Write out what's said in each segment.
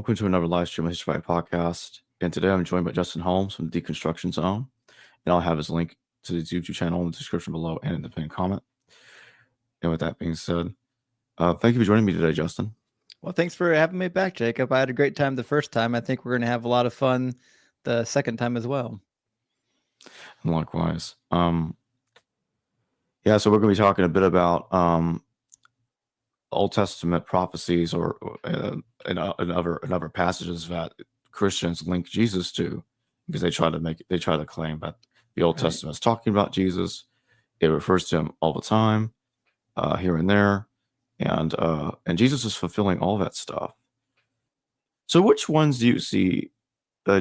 welcome to another live stream of History Podcast. And today I'm joined by Justin Holmes from the Deconstruction Zone. And I'll have his link to his YouTube channel in the description below and in the pinned comment. And with that being said, thank you for joining me today, Justin. Well, thanks for having me back, Jacob. I had a great time the first time. I think we're going to have a lot of fun the second time as well. And likewise. Yeah, so we're going to be talking a bit about Old Testament prophecies or and other passages that Christians link Jesus to, because they try to claim that the Old Testament is talking about Jesus. It refers to him all the time, here and there, and Jesus is fulfilling all that stuff. So which ones do you see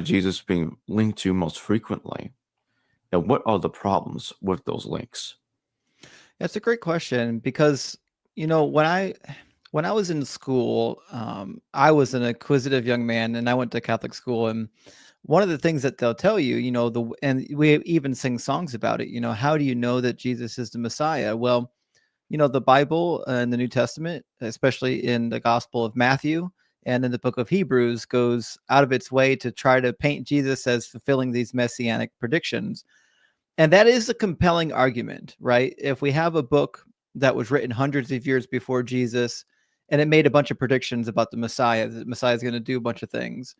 Jesus being linked to most frequently, and what are the problems with those links? That's a great question, because when I was in school, I was an inquisitive young man, and I went to Catholic school. And one of the things that they'll tell you, and we even sing songs about it. How do you know that Jesus is the Messiah? Well, the Bible and the New Testament, especially in the Gospel of Matthew and in the book of Hebrews, goes out of its way to try to paint Jesus as fulfilling these messianic predictions. And that is a compelling argument, right? If we have a book that was written hundreds of years before Jesus, and it made a bunch of predictions about the Messiah is going to do a bunch of things,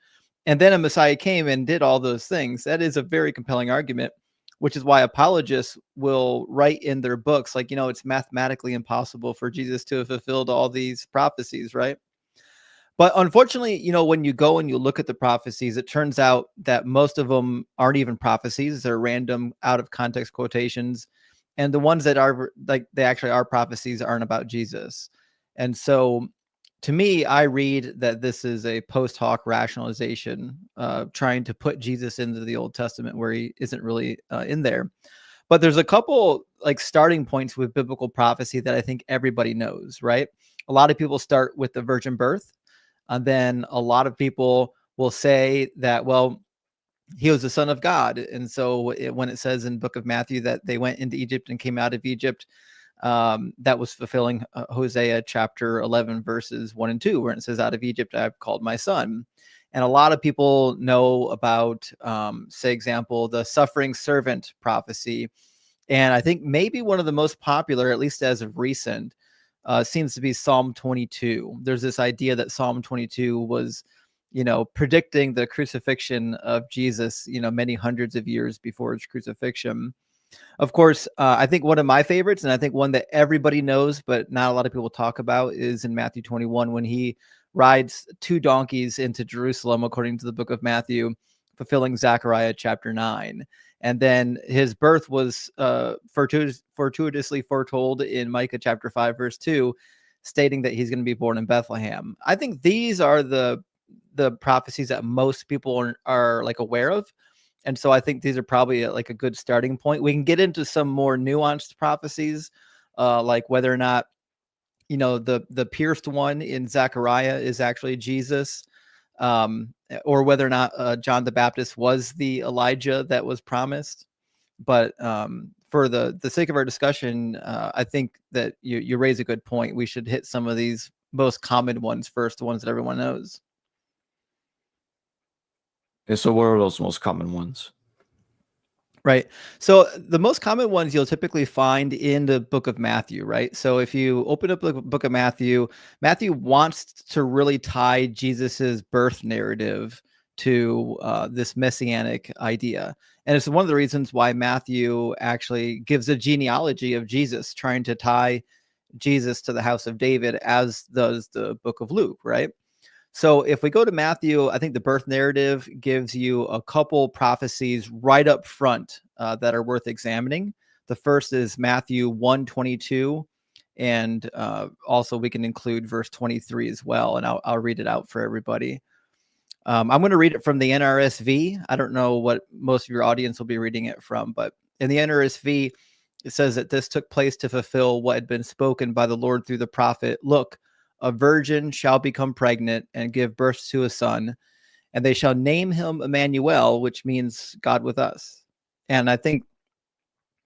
and then a Messiah came and did all those things, that is a very compelling argument, which is why apologists will write in their books, like, it's mathematically impossible for Jesus to have fulfilled all these prophecies, right? But unfortunately, when you go and you look at the prophecies, it turns out that most of them aren't even prophecies. They're random, out of context quotations. And the ones that are, like, they actually are prophecies aren't about Jesus. And so to me, I read that this is a post hoc rationalization, trying to put Jesus into the Old Testament where he isn't really in there. But there's a couple starting points with biblical prophecy that I think everybody knows, right? A lot of people start with the virgin birth. And then a lot of people will say that, well, he was the son of God. And so when it says in the book of Matthew that they went into Egypt and came out of Egypt, that was fulfilling Hosea chapter 11, verses 1 and 2, where it says, out of Egypt I've called my son. And a lot of people know about, say, example, the suffering servant prophecy. And I think maybe one of the most popular, at least as of recent, seems to be Psalm 22. There's this idea that Psalm 22 was, predicting the crucifixion of Jesus, many hundreds of years before his crucifixion. Of course, I think one of my favorites, and I think one that everybody knows, but not a lot of people talk about, is in Matthew 21, when he rides two donkeys into Jerusalem, according to the book of Matthew, fulfilling Zechariah chapter 9. And then his birth was fortuitously foretold in Micah chapter 5, verse 2, stating that he's going to be born in Bethlehem. I think these are the prophecies that most people are aware of. And so I think these are probably a good starting point. We can get into some more nuanced prophecies, like whether or not, the pierced one in Zechariah is actually Jesus, or whether or not John the Baptist was the Elijah that was promised. But for the sake of our discussion, I think that you raise a good point. We should hit some of these most common ones first, the ones that everyone knows. And so what are those most common ones? Right. So the most common ones you'll typically find in the book of Matthew, right? So if you open up the book of Matthew, Matthew wants to really tie Jesus's birth narrative to this messianic idea. And it's one of the reasons why Matthew actually gives a genealogy of Jesus, trying to tie Jesus to the house of David, as does the book of Luke, right? So if we go to Matthew, I think the birth narrative gives you a couple prophecies right up front that are worth examining. The first is Matthew 1:22, and also we can include verse 23 as well, and I'll read it out for everybody. I'm going to read it from the NRSV. I don't know what most of your audience will be reading it from, but in the NRSV, it says that this took place to fulfill what had been spoken by the Lord through the prophet. Look, a virgin shall become pregnant and give birth to a son, and they shall name him Emmanuel, which means God with us. And I think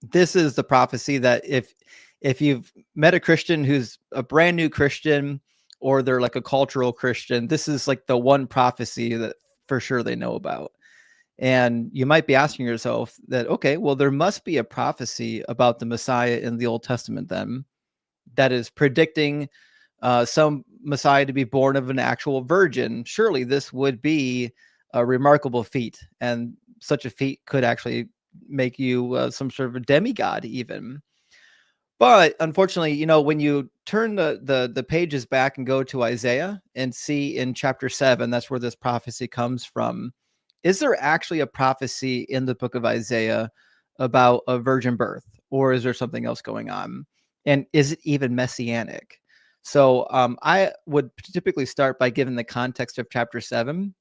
this is the prophecy that if you've met a Christian who's a brand new Christian, or they're like a cultural Christian, this is like the one prophecy that for sure they know about. And you might be asking yourself that, okay, well, there must be a prophecy about the Messiah in the Old Testament then that is predicting some Messiah to be born of an actual virgin. Surely this would be a remarkable feat, and such a feat could actually make you some sort of a demigod even. But unfortunately, you know, when you turn the pages back and go to Isaiah and see in chapter 7, that's where this prophecy comes from. Is there actually a prophecy in the book of Isaiah about a virgin birth, or is there something else going on? And is it even messianic? So I would typically start by giving the context of chapter 7.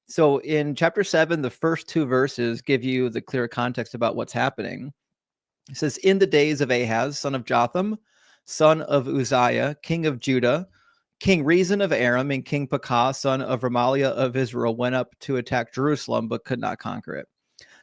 So in chapter 7, the first 2 verses give you the clear context about what's happening. It says, in the days of Ahaz, son of Jotham, son of Uzziah, king of Judah, King Rezin of Aram, and King Pekah, son of Remaliah of Israel, went up to attack Jerusalem, but could not conquer it.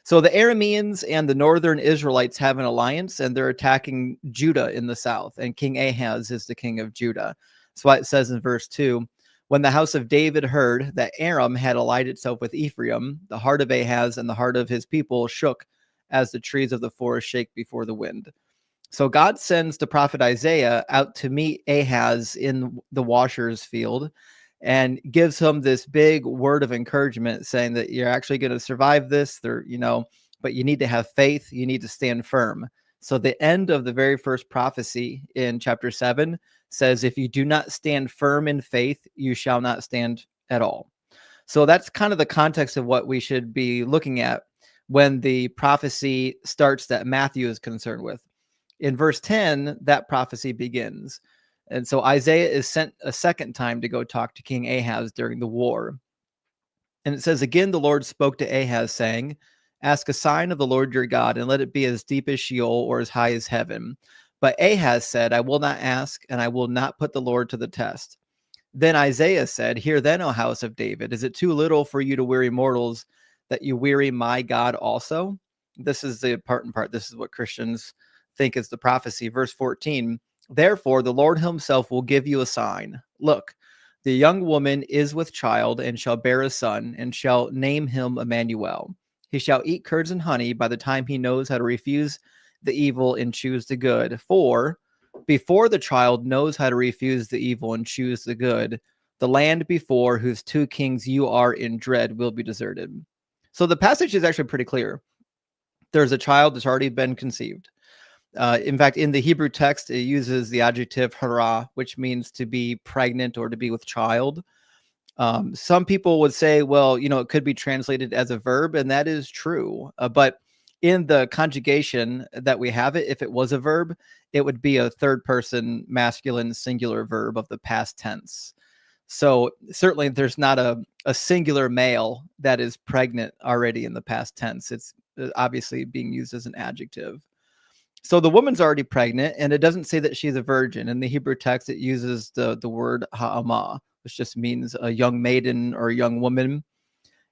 So the Arameans and the northern Israelites have an alliance, and they're attacking Judah in the south, and King Ahaz is the king of Judah. That's why it says in verse 2, when the house of David heard that Aram had allied itself with Ephraim, the heart of Ahaz and the heart of his people shook as the trees of the forest shake before the wind. So God sends the prophet Isaiah out to meet Ahaz in the washer's field and gives him this big word of encouragement, saying that you're actually going to survive this. But you need to have faith. You need to stand firm. So the end of the very first prophecy in chapter 7 says, if you do not stand firm in faith, you shall not stand at all. So that's kind of the context of what we should be looking at when the prophecy starts that Matthew is concerned with. In verse 10, that prophecy begins. And so Isaiah is sent a second time to go talk to King Ahaz during the war. And it says, again, the Lord spoke to Ahaz, saying, ask a sign of the Lord your God, and let it be as deep as Sheol or as high as heaven. But Ahaz said, I will not ask, and I will not put the Lord to the test. Then Isaiah said, hear then, O house of David, is it too little for you to weary mortals, that you weary my God also? This is the important part. This is what Christians think is the prophecy. Verse 14, therefore the Lord himself will give you a sign. Look, the young woman is with child and shall bear a son and shall name him Emmanuel. He shall eat curds and honey by the time he knows how to refuse the evil and choose the good. For before the child knows how to refuse the evil and choose the good, the land before whose 2 kings you are in dread will be deserted. So the passage is actually pretty clear. There's a child that's already been conceived. In fact, in the Hebrew text, it uses the adjective hara, which means to be pregnant or to be with child. Some people would say, well, it could be translated as a verb, and that is true. But in the conjugation that we have it, if it was a verb, it would be a third person masculine singular verb of the past tense. So certainly there's not a singular male that is pregnant already in the past tense. It's obviously being used as an adjective. So the woman's already pregnant, and it doesn't say that she's a virgin. In the Hebrew text, it uses the word ha'amah, which just means a young maiden or a young woman.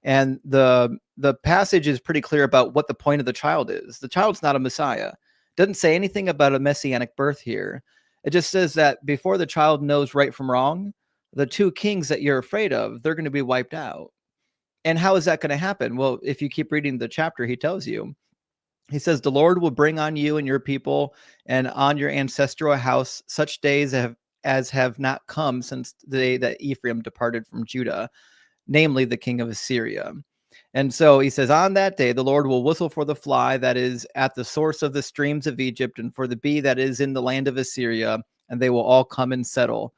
And the passage is pretty clear about what the point of the child is. The child's not a Messiah. It doesn't say anything about a messianic birth here. It just says that before the child knows right from wrong, the 2 kings that you're afraid of, they're going to be wiped out. And how is that going to happen? Well, if you keep reading the chapter, he tells you. He says, the Lord will bring on you and your people and on your ancestral house such days as have not come since the day that Ephraim departed from Judah, namely the king of Assyria. And so he says, on that day, the Lord will whistle for the fly that is at the source of the streams of Egypt and for the bee that is in the land of Assyria, and they will all come and settle.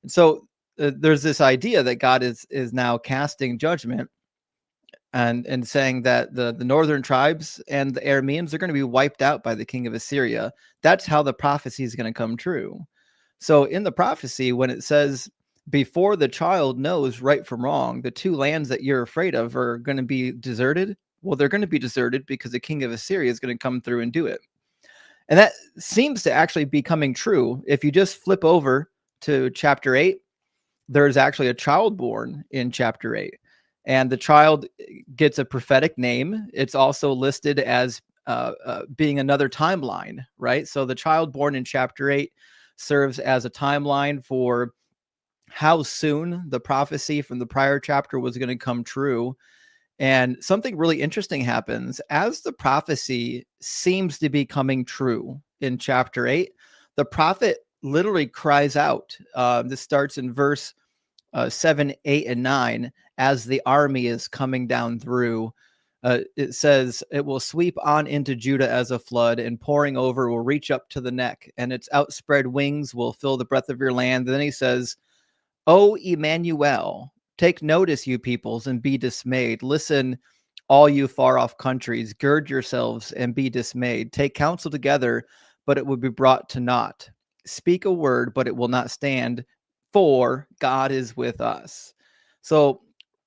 And so there's this idea that God is now casting judgment and saying that the northern tribes and the Arameans are going to be wiped out by the king of Assyria. That's how the prophecy is going to come true. So in the prophecy, when it says, before the child knows right from wrong, the 2 lands that you're afraid of are going to be deserted. Well, they're going to be deserted because the king of Assyria is going to come through and do it. And that seems to actually be coming true. If you just flip over to chapter 8, there's actually a child born in chapter 8. And the child gets a prophetic name. It's also listed as being another timeline, right? So the child born in chapter 8 serves as a timeline for how soon the prophecy from the prior chapter was going to come true. And something really interesting happens as the prophecy seems to be coming true in chapter 8. The prophet literally cries out. This starts in verse 7, 8, and 9. As the army is coming down through, it says, it will sweep on into Judah as a flood, and pouring over will reach up to the neck, and its outspread wings will fill the breadth of your land. And then he says, O Emmanuel, take notice, you peoples, and be dismayed. Listen, all you far off countries, gird yourselves and be dismayed. Take counsel together, but it will be brought to naught. Speak a word, but it will not stand, for God is with us. So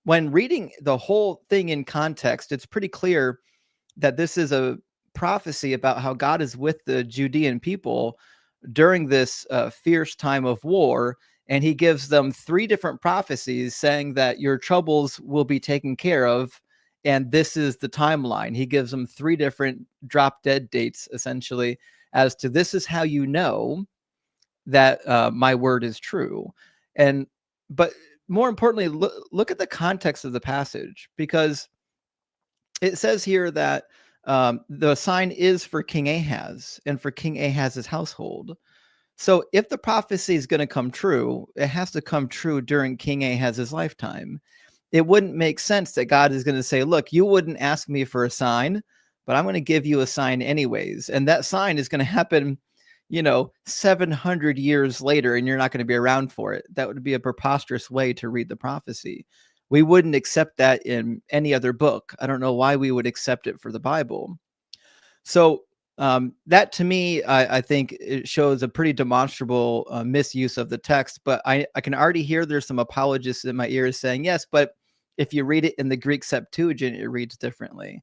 when reading the whole thing in context, it's pretty clear that this is a prophecy about how God is with the Judean people during this fierce time of war. And he gives them 3 different prophecies saying that your troubles will be taken care of. And this is the timeline. He gives them 3 different drop dead dates, essentially, as to this is how you know that my word is true. But more importantly, look at the context of the passage, because it says here that the sign is for King Ahaz and for King Ahaz's household. So if the prophecy is going to come true, it has to come true during King Ahaz's lifetime. It wouldn't make sense that God is going to say, look, you wouldn't ask me for a sign, but I'm going to give you a sign anyways. And that sign is going to happen, 700 years later, and you're not going to be around for it. That would be a preposterous way to read the prophecy. We wouldn't accept that in any other book. I don't know why we would accept it for the Bible. So that to me, I think it shows a pretty demonstrable misuse of the text. But I can already hear there's some apologists in my ears saying, yes, but if you read it in the Greek Septuagint, it reads differently.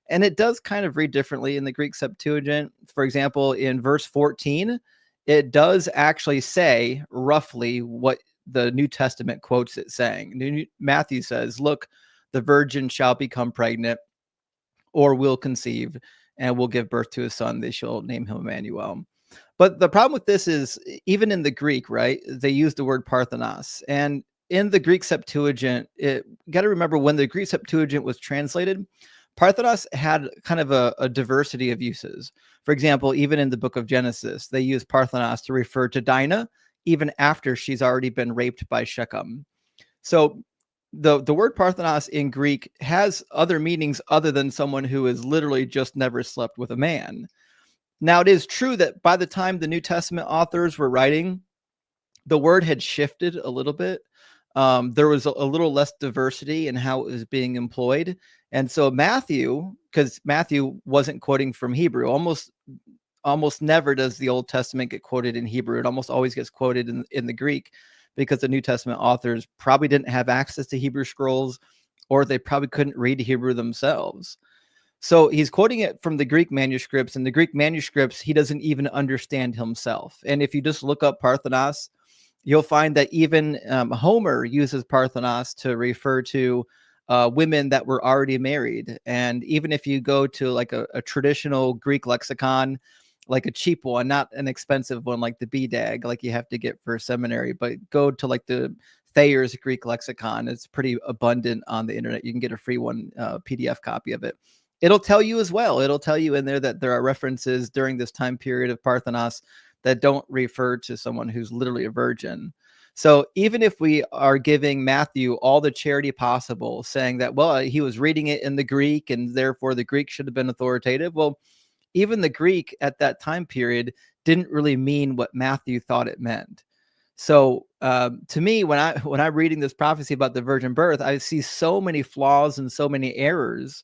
And it does kind of read differently in the Greek Septuagint. For example, in verse 14, it does actually say roughly what the New Testament quotes it saying. Matthew says, look, the virgin shall become pregnant or will conceive and will give birth to a son. They shall name him Emmanuel. But the problem with this is, even in the Greek, right, they use the word Parthenos. And in the Greek Septuagint, you got to remember when the Greek Septuagint was translated, Parthenos had kind of a diversity of uses. For example, even in the book of Genesis, they use Parthenos to refer to Dinah, even after she's already been raped by Shechem. So the word Parthenos in Greek has other meanings other than someone who has literally just never slept with a man. Now, it is true that by the time the New Testament authors were writing, the word had shifted a little bit. There was a little less diversity in how it was being employed. And so Matthew, because Matthew wasn't quoting from Hebrew, almost never does the Old Testament get quoted in Hebrew. It almost always gets quoted in the Greek, because the New Testament authors probably didn't have access to Hebrew scrolls, or they probably couldn't read Hebrew themselves. So he's quoting it from the Greek manuscripts, and the Greek manuscripts he doesn't even understand himself. And if you just look up Parthenos, you'll find that even Homer uses Parthenos to refer to women that were already married. And even if you go to like a traditional Greek lexicon, like a cheap one, not an expensive one like the BDAG, like you have to get for seminary, but go to like the Thayer's Greek lexicon. It's pretty abundant on the internet. You can get a free one, PDF copy of it. It'll tell you as well. It'll tell you in there that there are references during this time period of Parthenos that don't refer to someone who's literally a virgin. So even if we are giving Matthew all the charity possible, saying that, well, he was reading it in the Greek and therefore the Greek should have been authoritative. Well, even the Greek at that time period didn't really mean what Matthew thought it meant. So to me, when I'm reading this prophecy about the virgin birth, I see so many flaws and so many errors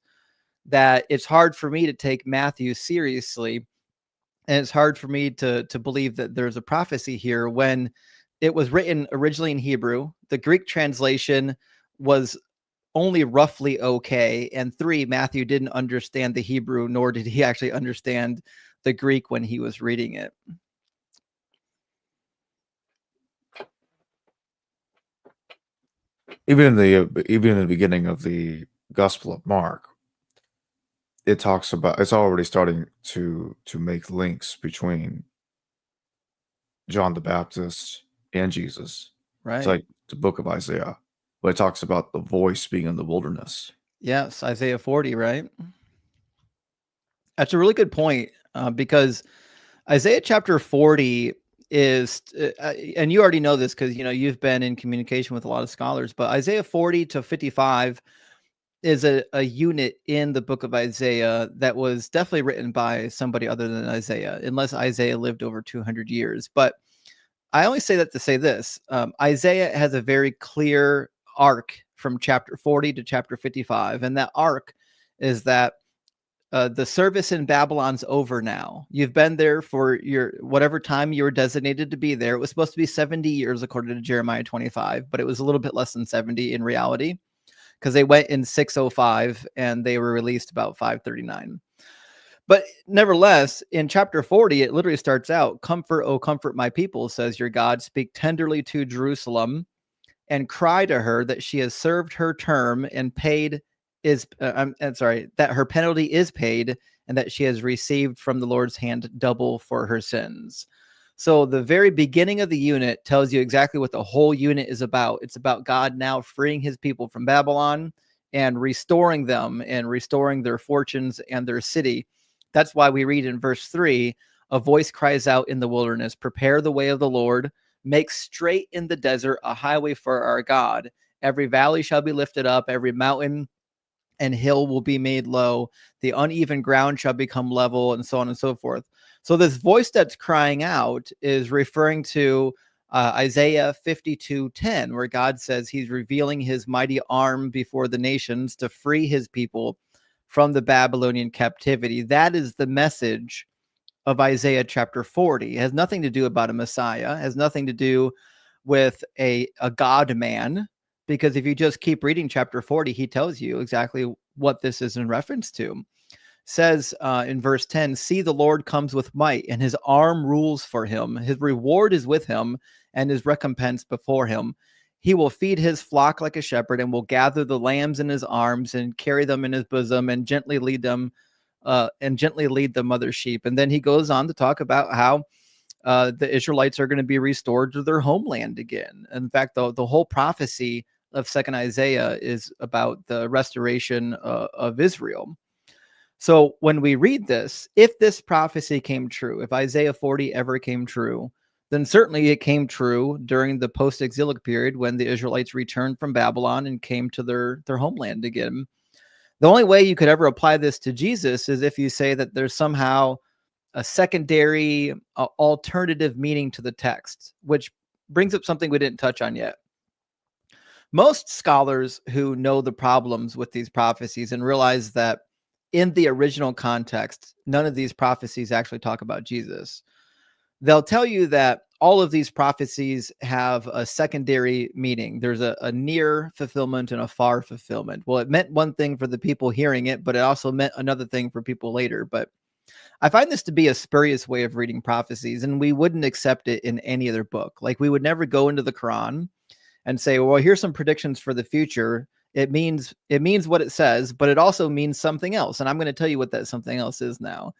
that it's hard for me to take Matthew seriously. And it's hard for me to believe that there's a prophecy here when it was written originally in Hebrew. The Greek translation was only roughly okay. And 3, Matthew didn't understand the Hebrew, nor did he actually understand the Greek when he was reading it. Even in the beginning of the Gospel of Mark, it talks about, it's already starting to make links between John the Baptist and Jesus, Right. It's like the book of Isaiah, but it talks about the voice being in the wilderness. Yes, Isaiah 40, right? That's a really good point, because Isaiah chapter 40 is, and you already know this because you've been in communication with a lot of scholars, but Isaiah 40 to 55 is a unit in the book of Isaiah that was definitely written by somebody other than Isaiah, unless Isaiah lived over 200 years. But I only say that to say this. Isaiah has a very clear arc from chapter 40 to chapter 55. And that arc is that the service in Babylon's over now. You've been there for your whatever time you were designated to be there. It was supposed to be 70 years according to Jeremiah 25, but it was a little bit less than 70 in reality because they went in 605 and they were released about 539. But nevertheless, in chapter 40, it literally starts out, "Comfort, O comfort my people, says your God. Speak tenderly to Jerusalem and cry to her that she has served her term and paid that her penalty is paid and that she has received from the Lord's hand double for her sins." So the very beginning of the unit tells you exactly what the whole unit is about. It's about God now freeing his people from Babylon and restoring them and restoring their fortunes and their city. That's why we read in verse 3, "A voice cries out in the wilderness, prepare the way of the Lord, make straight in the desert a highway for our God. Every valley shall be lifted up, every mountain and hill will be made low. The uneven ground shall become level," and so on and so forth. So this voice that's crying out is referring to Isaiah 52:10, where God says he's revealing his mighty arm before the nations to free his people from the Babylonian captivity. That is the message of Isaiah chapter 40. It has nothing to do about a Messiah. It has nothing to do with a God man, because if you just keep reading chapter 40, he tells you exactly what this is in reference to. Says in verse 10, "See, the Lord comes with might, and his arm rules for him. His reward is with him, and his recompense before him. He will feed his flock like a shepherd, and will gather the lambs in his arms, and carry them in his bosom, and gently lead the mother sheep." And then he goes on to talk about how the Israelites are going to be restored to their homeland again. In fact, the whole prophecy of second Isaiah is about the restoration of Israel. So when we read this, if this prophecy came true, if Isaiah 40 ever came true, then certainly it came true during the post-exilic period when the Israelites returned from Babylon and came to their homeland again. The only way you could ever apply this to Jesus is if you say that there's somehow a secondary alternative meaning to the text, which brings up something we didn't touch on yet. Most scholars who know the problems with these prophecies and realize that in the original context, none of these prophecies actually talk about Jesus, they'll tell you that all of these prophecies have a secondary meaning. There's a near fulfillment and a far fulfillment. Well, it meant one thing for the people hearing it, but it also meant another thing for people later. But I find this to be a spurious way of reading prophecies, and we wouldn't accept it in any other book. Like, we would never go into the Quran and say, well, here's some predictions for the future. It means what it says, but it also means something else. And I'm going to tell you what that something else is now.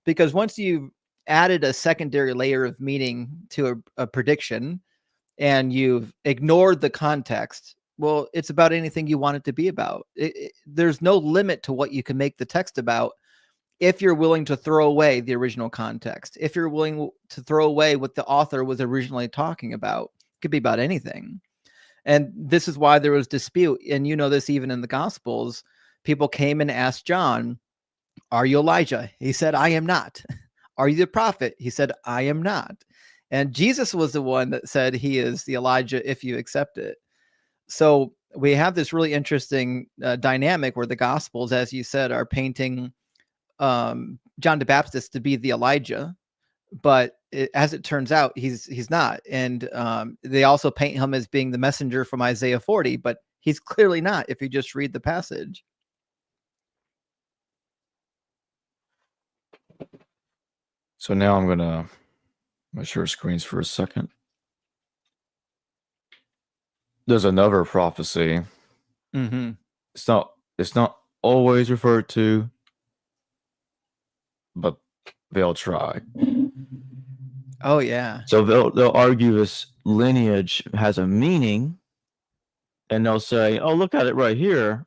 Because once you've added a secondary layer of meaning to a prediction and you've ignored the context, well, it's about anything you want it to be about. There's no limit to what you can make the text about if you're willing to throw away the original context, if you're willing to throw away what the author was originally talking about. It could be about anything. And this is why there was dispute. And you know this even in the Gospels. People came and asked John, "Are you Elijah?" He said, "I am not." "Are you the prophet?" He said, "I am not." And Jesus was the one that said he is the Elijah if you accept it. So we have this really interesting dynamic where the Gospels, as you said, are painting John the Baptist to be the Elijah, but as it turns out, he's not. And they also paint him as being the messenger from Isaiah 40, but he's clearly not if you just read the passage. So now I'm gonna share screens for a second. There's another prophecy. Mm-hmm. It's not always referred to, but they'll try. Oh yeah. So they'll argue this lineage has a meaning, and they'll say, "Oh, look at it right here.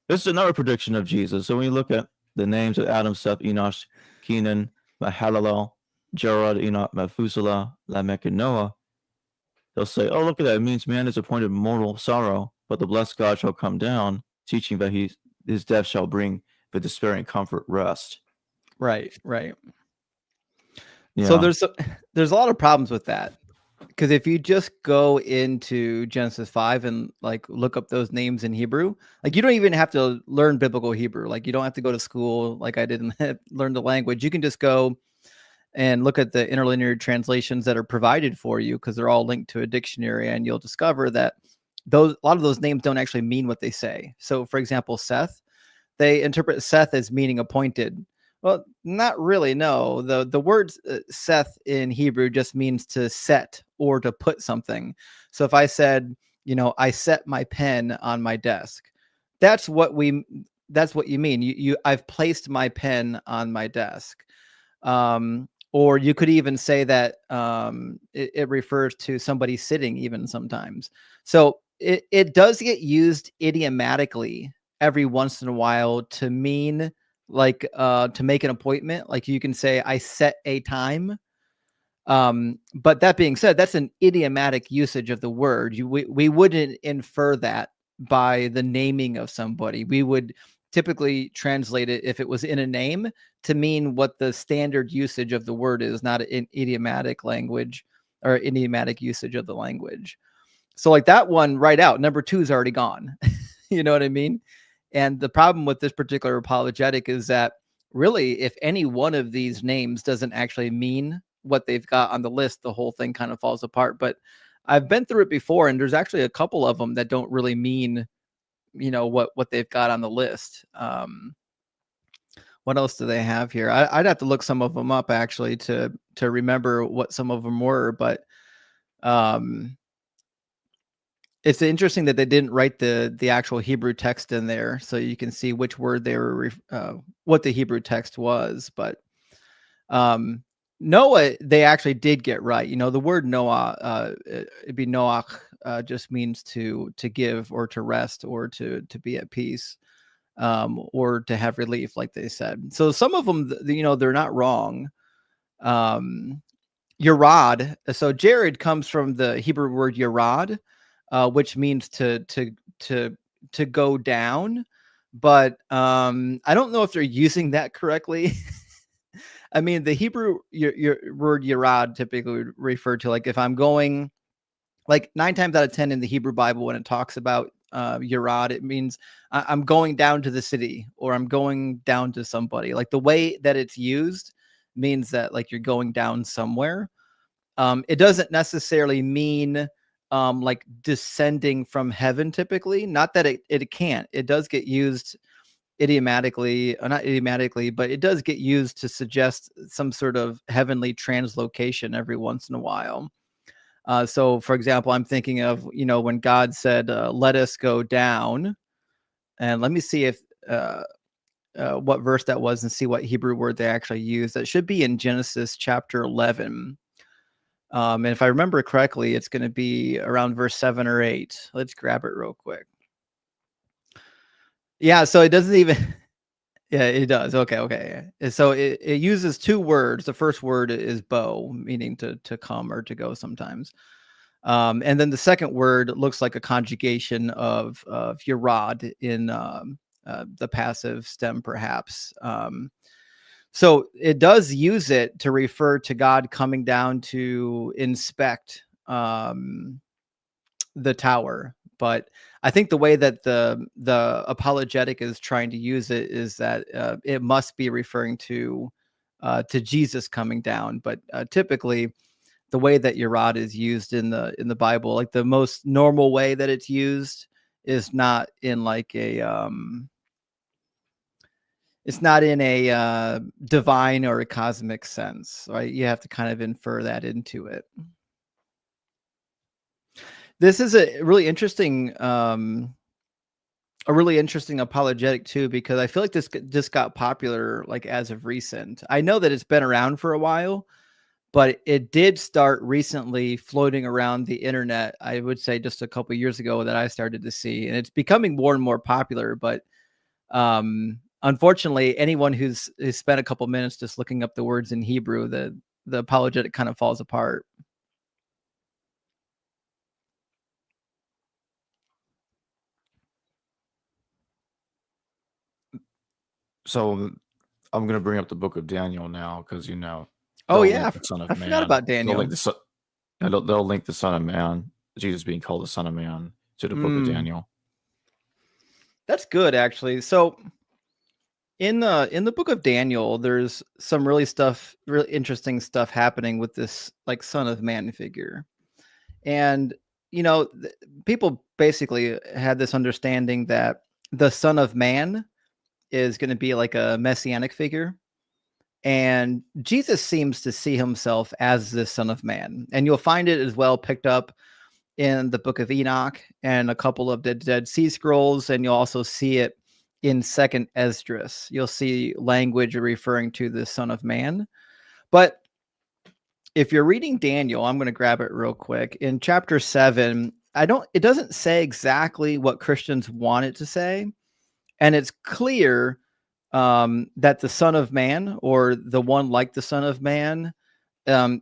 This is another prediction of Jesus." So when you look at the names of Adam, Seth, Enosh, Kenan, Mahalalel, Jared, Enoch, Methuselah, Lamech, and Noah, they'll say, "Oh, look at that. It means man is appointed mortal sorrow, but the blessed God shall come down, teaching that his death shall bring the despairing comfort rest." Right. Right. So Yeah. there's a lot of problems with that, because if you just go into Genesis 5 and like look up those names in Hebrew, like you don't even have to learn biblical Hebrew. Like you don't have to go to school like I did and learn the language. You can just go and look at the interlinear translations that are provided for you, because they're all linked to a dictionary, and you'll discover that a lot of those names don't actually mean what they say. So for example, Seth, they interpret Seth as meaning appointed. Well, not really. No, the word Seth in Hebrew just means to set or to put something. So if I said, I set my pen on my desk, that's what you mean. I've placed my pen on my desk. Or you could even say that it refers to somebody sitting even sometimes. So it does get used idiomatically every once in a while to mean like to make an appointment. Like you can say, I set a time. But that being said, that's an idiomatic usage of the word. We wouldn't infer that by the naming of somebody. We would typically translate it, if it was in a name, to mean what the standard usage of the word is, not an idiomatic language or idiomatic usage of the language. So like that one right out, number 2 is already gone. You know what I mean? And the problem with this particular apologetic is that really, if any one of these names doesn't actually mean what they've got on the list, the whole thing kind of falls apart. But I've been through it before, and there's actually a couple of them that don't really mean, what they've got on the list. What else do they have here? I'd have to look some of them up actually to remember what some of them were. But um, it's interesting that they didn't write the actual Hebrew text in there, so you can see which word they were, what the Hebrew text was. But Noah, they actually did get right. The word Noah, it'd be Noach, just means to give or to rest or to be at peace, or to have relief, like they said. So some of them, they're not wrong. Yerad. So Jared comes from the Hebrew word Yerad, which means to go down. But I don't know if they're using that correctly. I mean, the Hebrew your word Yerad typically would refer to, like, if I'm going, like 9 times out of 10 in the Hebrew Bible, when it talks about Yerad, it means I'm going down to the city, or I'm going down to somebody. Like the way that it's used means that like you're going down somewhere. It doesn't necessarily mean like descending from heaven typically. Not that it can't. It does get used idiomatically, or not idiomatically, but it does get used to suggest some sort of heavenly translocation every once in a while. So, for example, I'm thinking of, when God said, let us go down. And let me see if what verse that was and see what Hebrew word they actually used. That should be in Genesis chapter 11. And if I remember correctly, it's going to be around verse 7 or 8. Let's grab it real quick. Yeah, so it doesn't even... Yeah, it does. Okay. So it uses 2 words. The first word is bow, meaning to come or to go sometimes. And then the second word looks like a conjugation of yerad in the passive stem, perhaps. So it does use it to refer to God coming down to inspect the tower. But I think the way that the apologetic is trying to use it is that it must be referring to Jesus coming down. But typically, the way that Yerad is used in the Bible, like the most normal way that it's used, is not in like it's not in a divine or a cosmic sense, right? You have to kind of infer that into it. This is a really interesting apologetic too, because I feel like this just got popular like as of recent. I know that it's been around for a while, but it did start recently floating around the internet. I would say just a couple of years ago that I started to see, and it's becoming more and more popular. But unfortunately, anyone who's spent a couple minutes just looking up the words in Hebrew, the apologetic kind of falls apart. So I'm going to bring up the book of Daniel now because Oh they'll yeah, link the Son of I forgot Man. about They'll Daniel. link they'll link the Son of Man, Jesus being called the Son of Man, to the book of Daniel. That's good, actually. So in the book of Daniel, there's some really interesting stuff happening with this like Son of Man figure. And people basically had this understanding that the Son of Man is going to be like a messianic figure. And Jesus seems to see himself as the Son of Man. And you'll find it as well picked up in the book of Enoch and a couple of the Dead Sea Scrolls. And you'll also see it in Second Esdras. You'll see language referring to the Son of Man. But if you're reading Daniel, I'm going to grab it real quick. In chapter 7, it doesn't say exactly what Christians want it to say. And it's clear that the Son of Man, or the one like the Son of Man,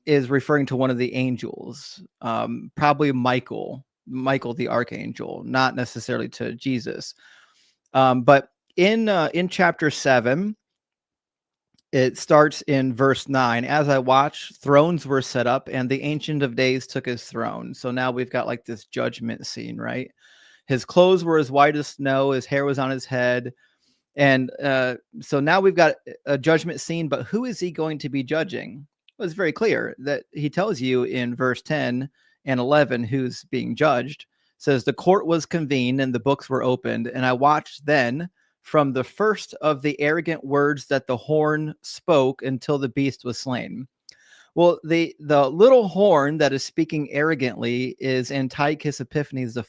is referring to one of the angels, probably Michael the archangel, not necessarily to Jesus. But in chapter 7, it starts in verse 9. As I watched, thrones were set up, and the Ancient of Days took his throne. So now we've got like this judgment scene, right? His clothes were as white as snow. His hair was on his head. And so now we've got a judgment scene, but who is he going to be judging? Well, it's very clear that he tells you in verse 10 and 11 who's being judged. It says, the court was convened and the books were opened, and I watched then from the first of the arrogant words that the horn spoke until the beast was slain. Well, the little horn that is speaking arrogantly is Antiochus Epiphanes IV.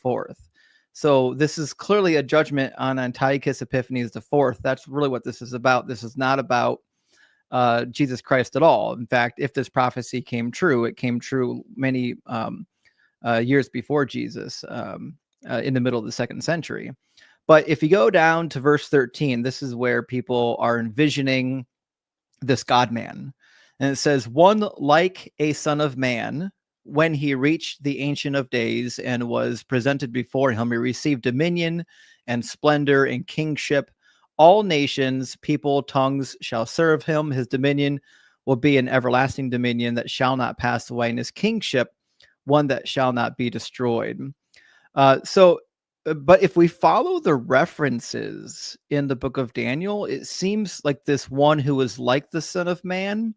So this is clearly a judgment on Antiochus Epiphanes IV. That's really what this is about. This is not about Jesus Christ at all. In fact, if this prophecy came true, it came true many years before Jesus, in the middle of the 2nd century. But if you go down to verse 13, this is where people are envisioning this God-man. And it says, one like a son of man, when he reached the Ancient of Days and was presented before him, he received dominion and splendor and kingship. All nations, people, tongues shall serve him. His dominion will be an everlasting dominion that shall not pass away, and his kingship one that shall not be destroyed. But if we follow the references in the book of Daniel, it seems like this one who is like the Son of Man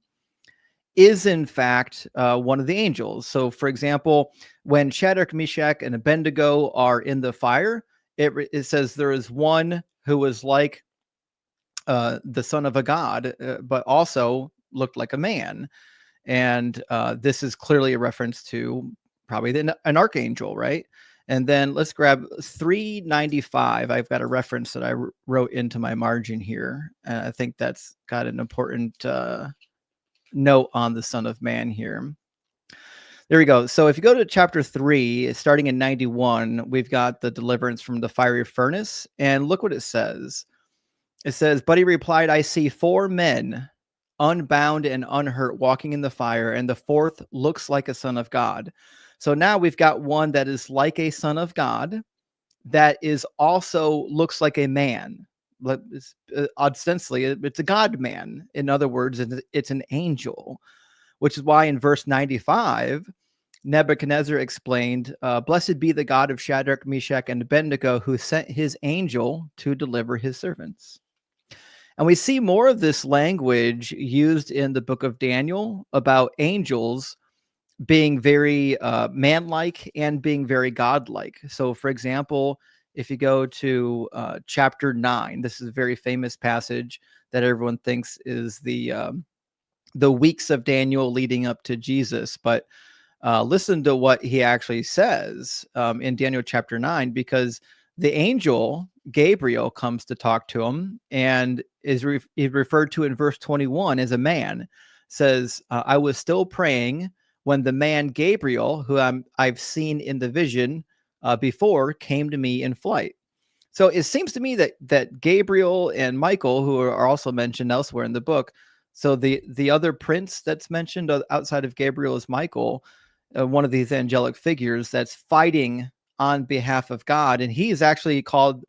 is in fact one of the angels. So, for example, when Shadrach, Meshach, and Abednego are in the fire, it says there is one who was like the son of a god, but also looked like a man. And this is clearly a reference to probably an archangel, right? And then let's grab 395. I've got a reference that I wrote into my margin here. I think that's got an important note on the Son of Man here. There we go. So if you go to chapter 3, starting in 91, we've got the deliverance from the fiery furnace. And look what it says. It says, but he replied, I see 4 men unbound and unhurt walking in the fire, and the 4th looks like a son of God. So now we've got one that is like a son of God that is also looks like a man. Ostensibly, it's a God man. In other words, it's an angel, which is why in verse 95, Nebuchadnezzar explained, blessed be the God of Shadrach, Meshach, and Abednego, who sent his angel to deliver his servants. And we see more of this language used in the book of Daniel about angels being very man-like and being very godlike. So, for example, if you go to chapter 9, this is a very famous passage that everyone thinks is the weeks of Daniel leading up to Jesus. But listen to what he actually says in Daniel chapter 9, because the angel Gabriel comes to talk to him and is referred to in verse 21 as a man. says, I was still praying when the man Gabriel, who I've seen in the vision before, came to me in flight. So it seems to me that Gabriel and Michael, who are also mentioned elsewhere in the book, so the other prince that's mentioned outside of Gabriel is Michael, one of these angelic figures that's fighting on behalf of God, and he is actually called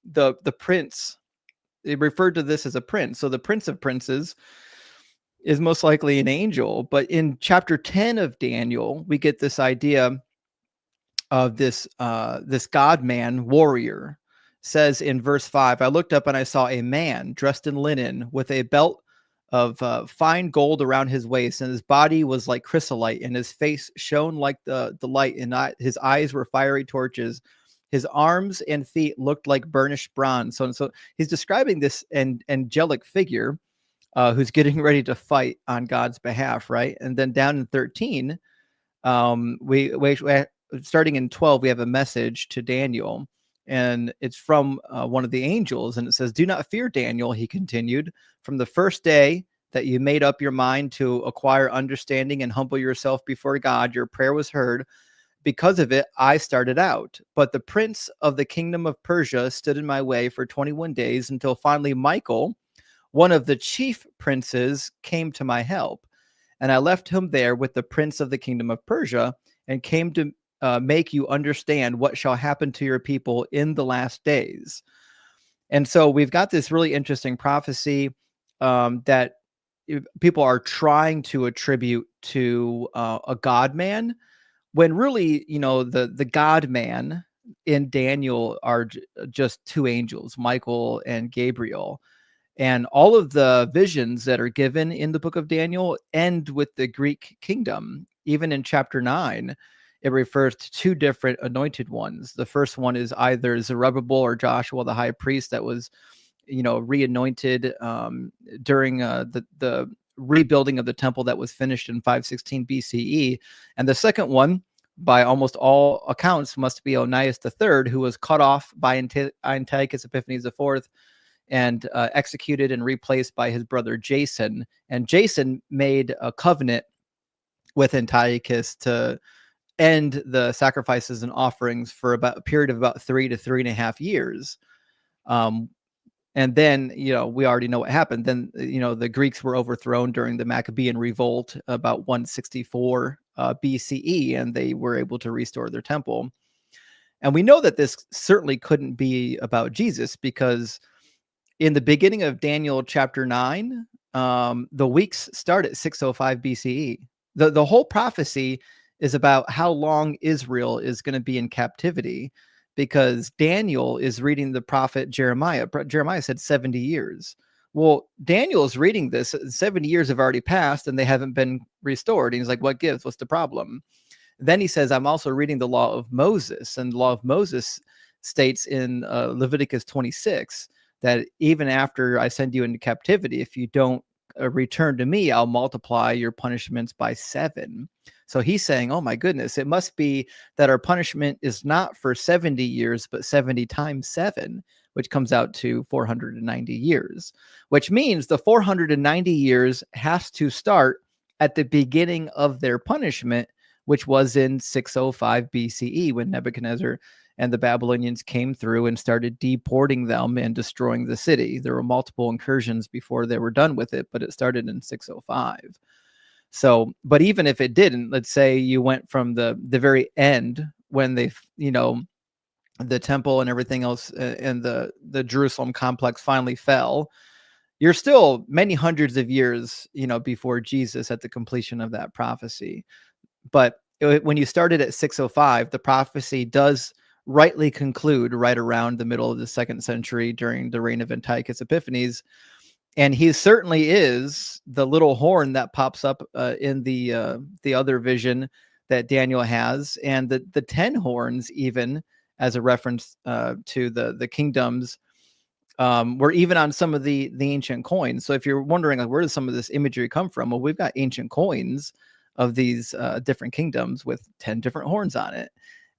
the prince. They referred to this as a prince. So the prince of princes is most likely an angel. But in chapter 10 of Daniel, we get this idea of this God-man warrior. Says in verse 5, I looked up and I saw a man dressed in linen with a belt of fine gold around his waist, and his body was like chrysolite, and his face shone like the light, and his eyes were fiery torches. His arms and feet looked like burnished bronze. So he's describing this angelic figure who's getting ready to fight on God's behalf, right? And then down in 13, we starting in 12, we have a message to Daniel, and it's from one of the angels, and it says, do not fear, Daniel, he continued. From the first day that you made up your mind to acquire understanding and humble yourself before God, your prayer was heard. Because of it, I started out. But the prince of the kingdom of Persia stood in my way for 21 days until finally Michael, one of the chief princes, came to my help. And I left him there with the prince of the kingdom of Persia and came to make you understand what shall happen to your people in the last days. And so we've got this really interesting prophecy that people are trying to attribute to a God-man, when really, the God-man in Daniel are just two angels, Michael and Gabriel. And all of the visions that are given in the book of Daniel end with the Greek kingdom. Even in chapter 9, it refers to two different anointed ones. The first one is either Zerubbabel or Joshua, the high priest, that was, re-anointed during the rebuilding of the temple that was finished in 516 BCE. And the second one, by almost all accounts, must be Onias III, who was cut off by Antiochus Epiphanes IV and executed and replaced by his brother Jason. And Jason made a covenant with Antiochus to end the sacrifices and offerings for about a period of about 3 to 3.5 years. And then, we already know what happened. Then, the Greeks were overthrown during the Maccabean revolt about 164 BCE, and they were able to restore their temple. And we know that this certainly couldn't be about Jesus, because in the beginning of Daniel chapter 9, the weeks start at 605 BCE. The whole prophecy is about how long Israel is going to be in captivity, because Daniel is reading the prophet Jeremiah. Jeremiah said 70 years. Well, Daniel is reading this. 70 years have already passed and they haven't been restored. And he's like, what gives? What's the problem? Then he says, I'm also reading the law of Moses. And the law of Moses states in Leviticus 26 that even after I send you into captivity, if you don't return to me, I'll multiply your punishments by 7. So he's saying, oh my goodness, it must be that our punishment is not for 70 years, but 70 times 7, which comes out to 490 years, which means the 490 years has to start at the beginning of their punishment, which was in 605 BCE, when Nebuchadnezzar and the Babylonians came through and started deporting them and destroying the city. There were multiple incursions before they were done with it, but it started in 605. So, but even if it didn't, let's say you went from the very end when they, the temple and everything else and the Jerusalem complex finally fell, you're still many hundreds of years, before Jesus at the completion of that prophecy. But when you started at 605, the prophecy does rightly conclude right around the middle of the 2nd century during the reign of Antiochus Epiphanes. And he certainly is the little horn that pops up in the other vision that Daniel has, and the 10 horns, even as a reference to the kingdoms, were even on some of the ancient coins. So if you're wondering, like, where does some of this imagery come from? Well, we've got ancient coins of these different kingdoms with 10 different horns on it.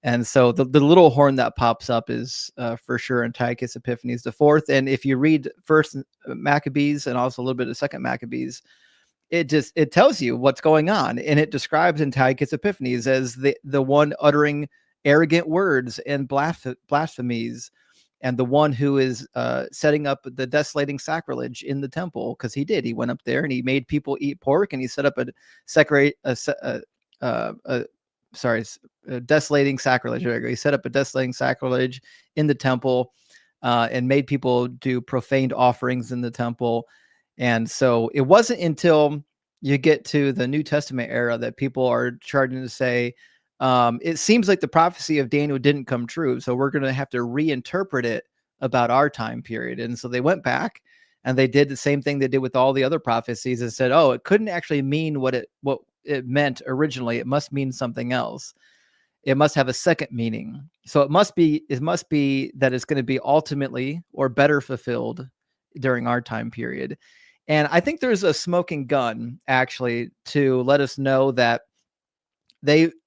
And so the little horn that pops up is for sure Antiochus Epiphanes IV. And if you read First Maccabees and also a little bit of Second Maccabees, it tells you what's going on, and it describes Antiochus Epiphanes as the one uttering arrogant words and blasphemies, and the one who is setting up the desolating sacrilege in the temple, because he went up there and he made people eat pork, and he set up a desolating sacrilege. He set up a desolating sacrilege in the temple, and made people do profaned offerings in the temple. And so it wasn't until you get to the New Testament era that people are starting to say, it seems like the prophecy of Daniel didn't come true, so we're going to have to reinterpret it about our time period. And so they went back and they did the same thing they did with all the other prophecies and said, oh, it couldn't actually mean what it meant originally. It must mean something else. It must have a second meaning. So it must be that it's going to be ultimately or better fulfilled during our time period. And I think there's a smoking gun actually to let us know that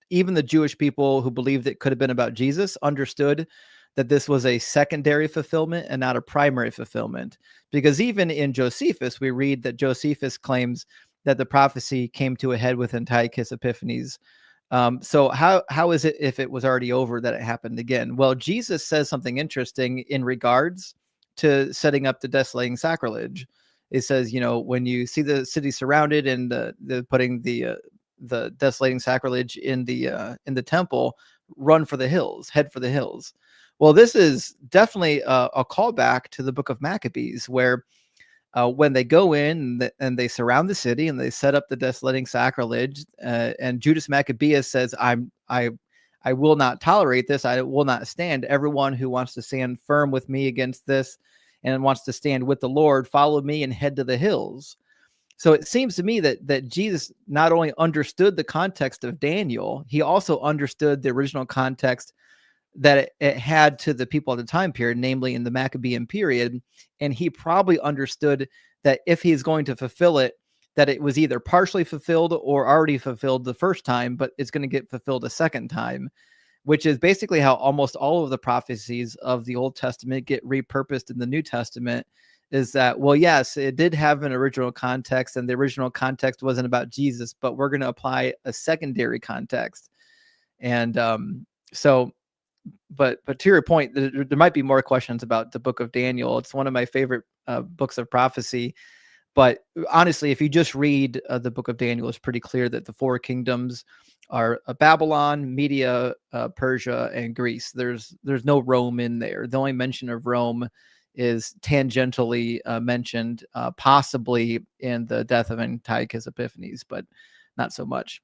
even the Jewish people who believed it could have been about Jesus understood that this was a secondary fulfillment and not a primary fulfillment. Because even in Josephus, we read that Josephus claims that the prophecy came to a head with Antiochus Epiphanes. So how is it, if it was already over, that it happened again? Well, Jesus says something interesting in regards to setting up the desolating sacrilege. It says, when you see the city surrounded and the putting the desolating sacrilege in the temple, run for the hills, head for the hills. Well, this is definitely a callback to the book of Maccabees, where when they go in and they surround the city and they set up the desolating sacrilege, and Judas Maccabeus says, I will not tolerate this. I will not stand. Everyone who wants to stand firm with me against this and wants to stand with the Lord, follow me and head to the hills. So it seems to me that Jesus not only understood the context of Daniel, he also understood the original context that it had to the people at the time period, namely in the Maccabean period. And he probably understood that if he's going to fulfill it, that it was either partially fulfilled or already fulfilled the first time, but it's going to get fulfilled a second time, which is basically how almost all of the prophecies of the Old Testament get repurposed in the New Testament. Is that, well, yes, it did have an original context, and the original context wasn't about Jesus, but we're going to apply a secondary context. And but to your point, there might be more questions about the book of Daniel. It's one of my favorite books of prophecy. But honestly, if you just read the book of Daniel, it's pretty clear that the four kingdoms are Babylon, Media, Persia, and Greece. There's no Rome in there. The only mention of Rome is tangentially mentioned, possibly in the death of Antiochus Epiphanes, but not so much.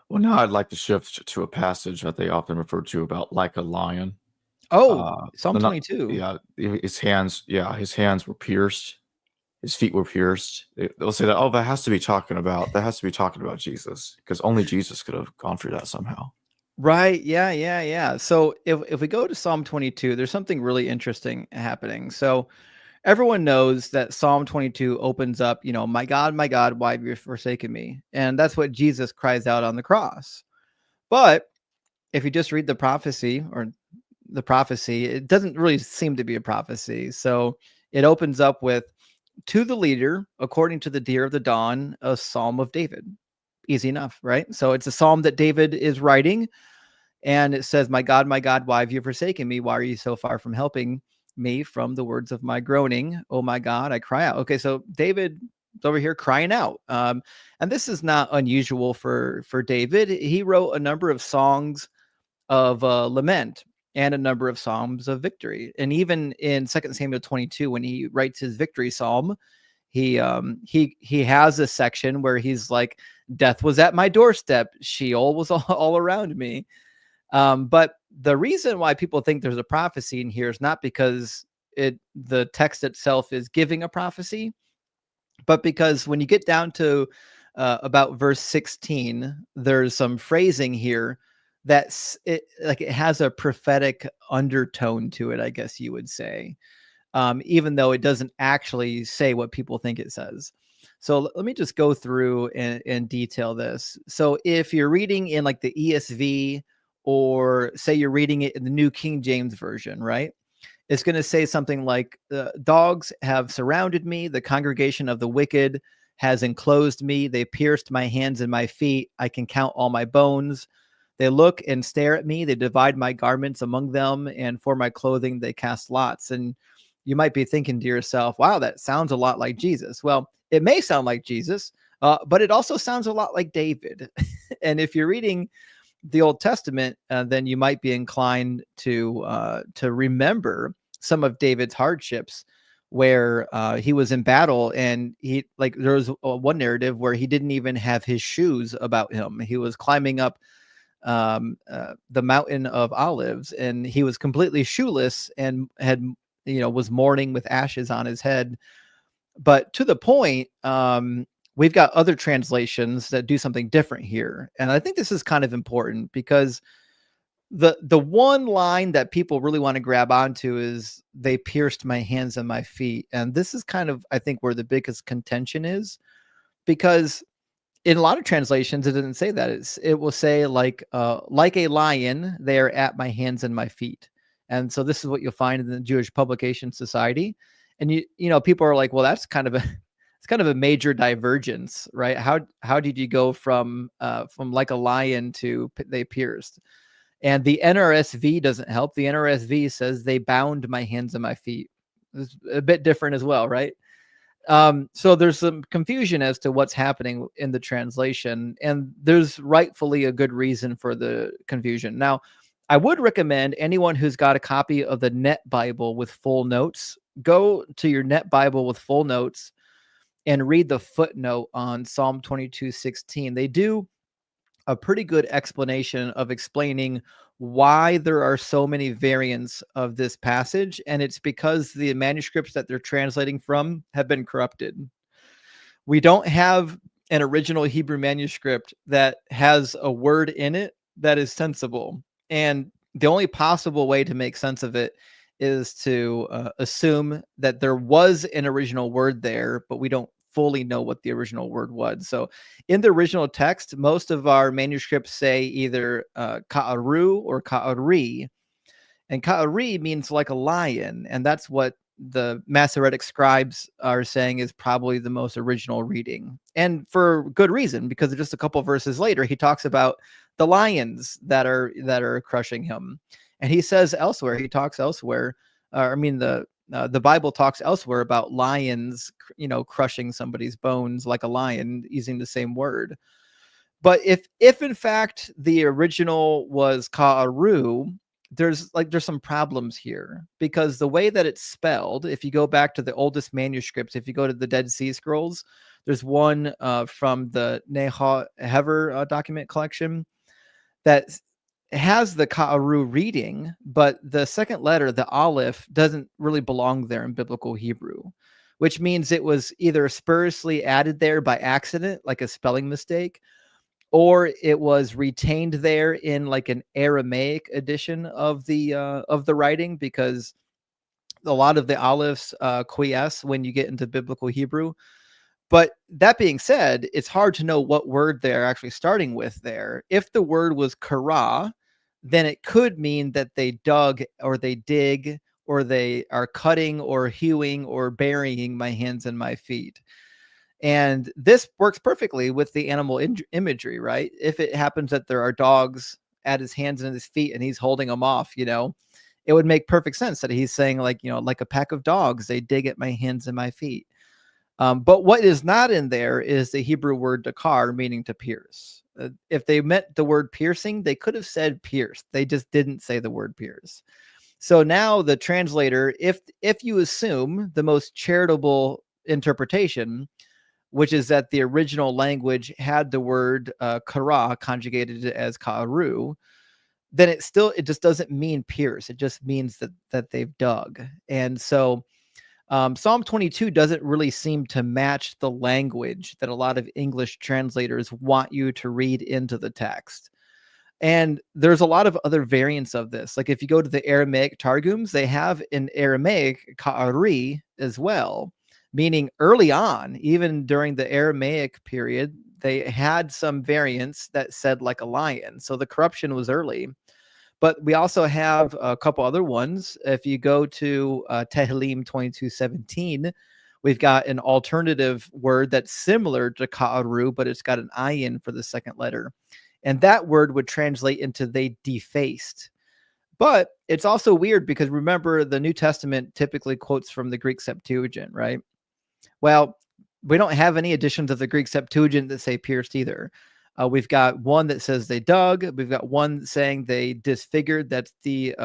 Well, now I'd like to shift to a passage that they often refer to about like a lion. Oh, Psalm Not, 22. yeah, his hands were pierced, his feet were pierced. They'll say that, oh, that has to be talking about Jesus, because only Jesus could have gone through that somehow. Right. Yeah. So if we go to Psalm 22, there's something really interesting happening. So everyone knows that Psalm 22 opens up, my God, why have you forsaken me? And that's what Jesus cries out on the cross. But if you just read the prophecy, it doesn't really seem to be a prophecy. So it opens up with, to the leader, according to the deer of the dawn, a psalm of David. Easy enough, right? So it's a psalm that David is writing, and it says, my God, why have you forsaken me? Why are you so far from helping me from the words of my groaning? Oh my God, I cry out. Okay, so David is over here crying out. And this is not unusual for David. He wrote a number of songs of lament and a number of psalms of victory. And even in 2 Samuel 22, when he writes his victory psalm, he has a section where he's like, death was at my doorstep, Sheol was all around me. But the reason why people think there's a prophecy in here is not because the text itself is giving a prophecy, but because when you get down to about verse 16, there's some phrasing here that's it has a prophetic undertone to it, I guess you would say, even though it doesn't actually say what people think it says. So let me just go through and detail this. So if you're reading in like the ESV, or say you're reading it in the New King James Version, right? it's going to say something like, dogs have surrounded me. The congregation of the wicked has enclosed me. They pierced my hands and my feet. I can count all my bones. They look and stare at me. They divide my garments among them, and for my clothing they cast lots. And you might be thinking to yourself, wow, that sounds a lot like Jesus. Well, it may sound like Jesus, but it also sounds a lot like David. And if you're reading the Old Testament, then you might be inclined to remember some of David's hardships, where he was in battle, and there was one narrative where he didn't even have his shoes about him. He was climbing up the mountain of Olives, and he was completely shoeless and was mourning with ashes on his head. But to the point, we've got other translations that do something different here. And I think this is kind of important, because the one line that people really want to grab onto is, they pierced my hands and my feet. And this is kind of, I think, where the biggest contention is, because in a lot of translations, it doesn't say that. It will say like a lion, they are at my hands and my feet. And so this is what you'll find in the Jewish Publication Society. And people are like, well, that's kind of a major divergence, right? How did you go from like a lion to they pierced? And the NRSV doesn't help. The NRSV says, they bound my hands and my feet. It's a bit different as well, right? So there's some confusion as to what's happening in the translation, and there's rightfully a good reason for the confusion. Now, I would recommend anyone who's got a copy of the Net Bible with full notes, go to your Net Bible with full notes and read the footnote on Psalm 22:16. They do a pretty good explanation of explaining why there are so many variants of this passage. And it's because the manuscripts that they're translating from have been corrupted. We don't have an original Hebrew manuscript that has a word in it that is sensible. And the only possible way to make sense of it is to assume that there was an original word there, but we don't fully know what the original word was. So in the original text, most of our manuscripts say either ka'aru or ka'ari. And ka'ari means like a lion. And that's what the Masoretic scribes are saying is probably the most original reading. And for good reason, because just a couple verses later, he talks about the lions that are crushing him. And he says elsewhere, the Bible talks elsewhere about lions, crushing somebody's bones like a lion, using the same word. But if in fact the original was ka'aru, there's some problems here, because the way that it's spelled, if you go back to the oldest manuscripts, if you go to the Dead Sea Scrolls, there's one from the Hever document collection that has the ka'aru reading, but the second letter, the aleph, doesn't really belong there in biblical Hebrew, which means it was either spuriously added there by accident, like a spelling mistake, or it was retained there in like an Aramaic edition of the writing, because a lot of the alephs quiesce when you get into biblical Hebrew. But that being said, it's hard to know what word they're actually starting with there. If the word was kara, then it could mean that they dug or they dig or they are cutting or hewing or burying my hands and my feet. And this works perfectly with the animal imagery, right? If it happens that there are dogs at his hands and his feet and he's holding them off, it would make perfect sense that he's saying like a pack of dogs, they dig at my hands and my feet. But what is not in there is the Hebrew word dakar, meaning to pierce. If they meant the word piercing, they could have said pierce. They just didn't say the word pierce. So now the translator, if you assume the most charitable interpretation, which is that the original language had the word kara conjugated as ka'aru, then it just doesn't mean pierce. It just means that they've dug. And so Psalm 22 doesn't really seem to match the language that a lot of English translators want you to read into the text. And there's a lot of other variants of this. Like if you go to the Aramaic Targums, they have in Aramaic ka'ari as well, meaning early on, even during the Aramaic period, they had some variants that said like a lion. So the corruption was early. But we also have a couple other ones. If you go to Tehillim 22:17, we've got an alternative word that's similar to ka'aru, but it's got an ayin for the second letter. And that word would translate into they defaced. But it's also weird because remember, the New Testament typically quotes from the Greek Septuagint, right? Well, we don't have any editions of the Greek Septuagint that say pierced either. We've got one that says they dug. We've got one saying they disfigured. That's the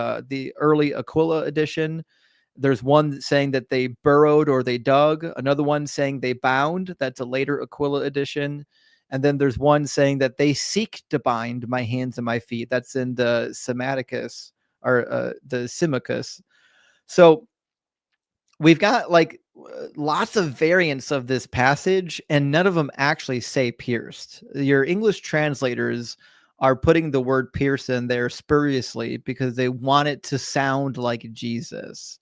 early Aquila edition. There's one saying that they burrowed or they dug. Another one saying they bound. That's a later Aquila edition. And then there's one saying that they seek to bind my hands and my feet. That's in the Symaticus or the Symmachus. So we've got like lots of variants of this passage, and none of them actually say pierced. Your English translators are putting the word pierced in there spuriously because they want it to sound like Jesus.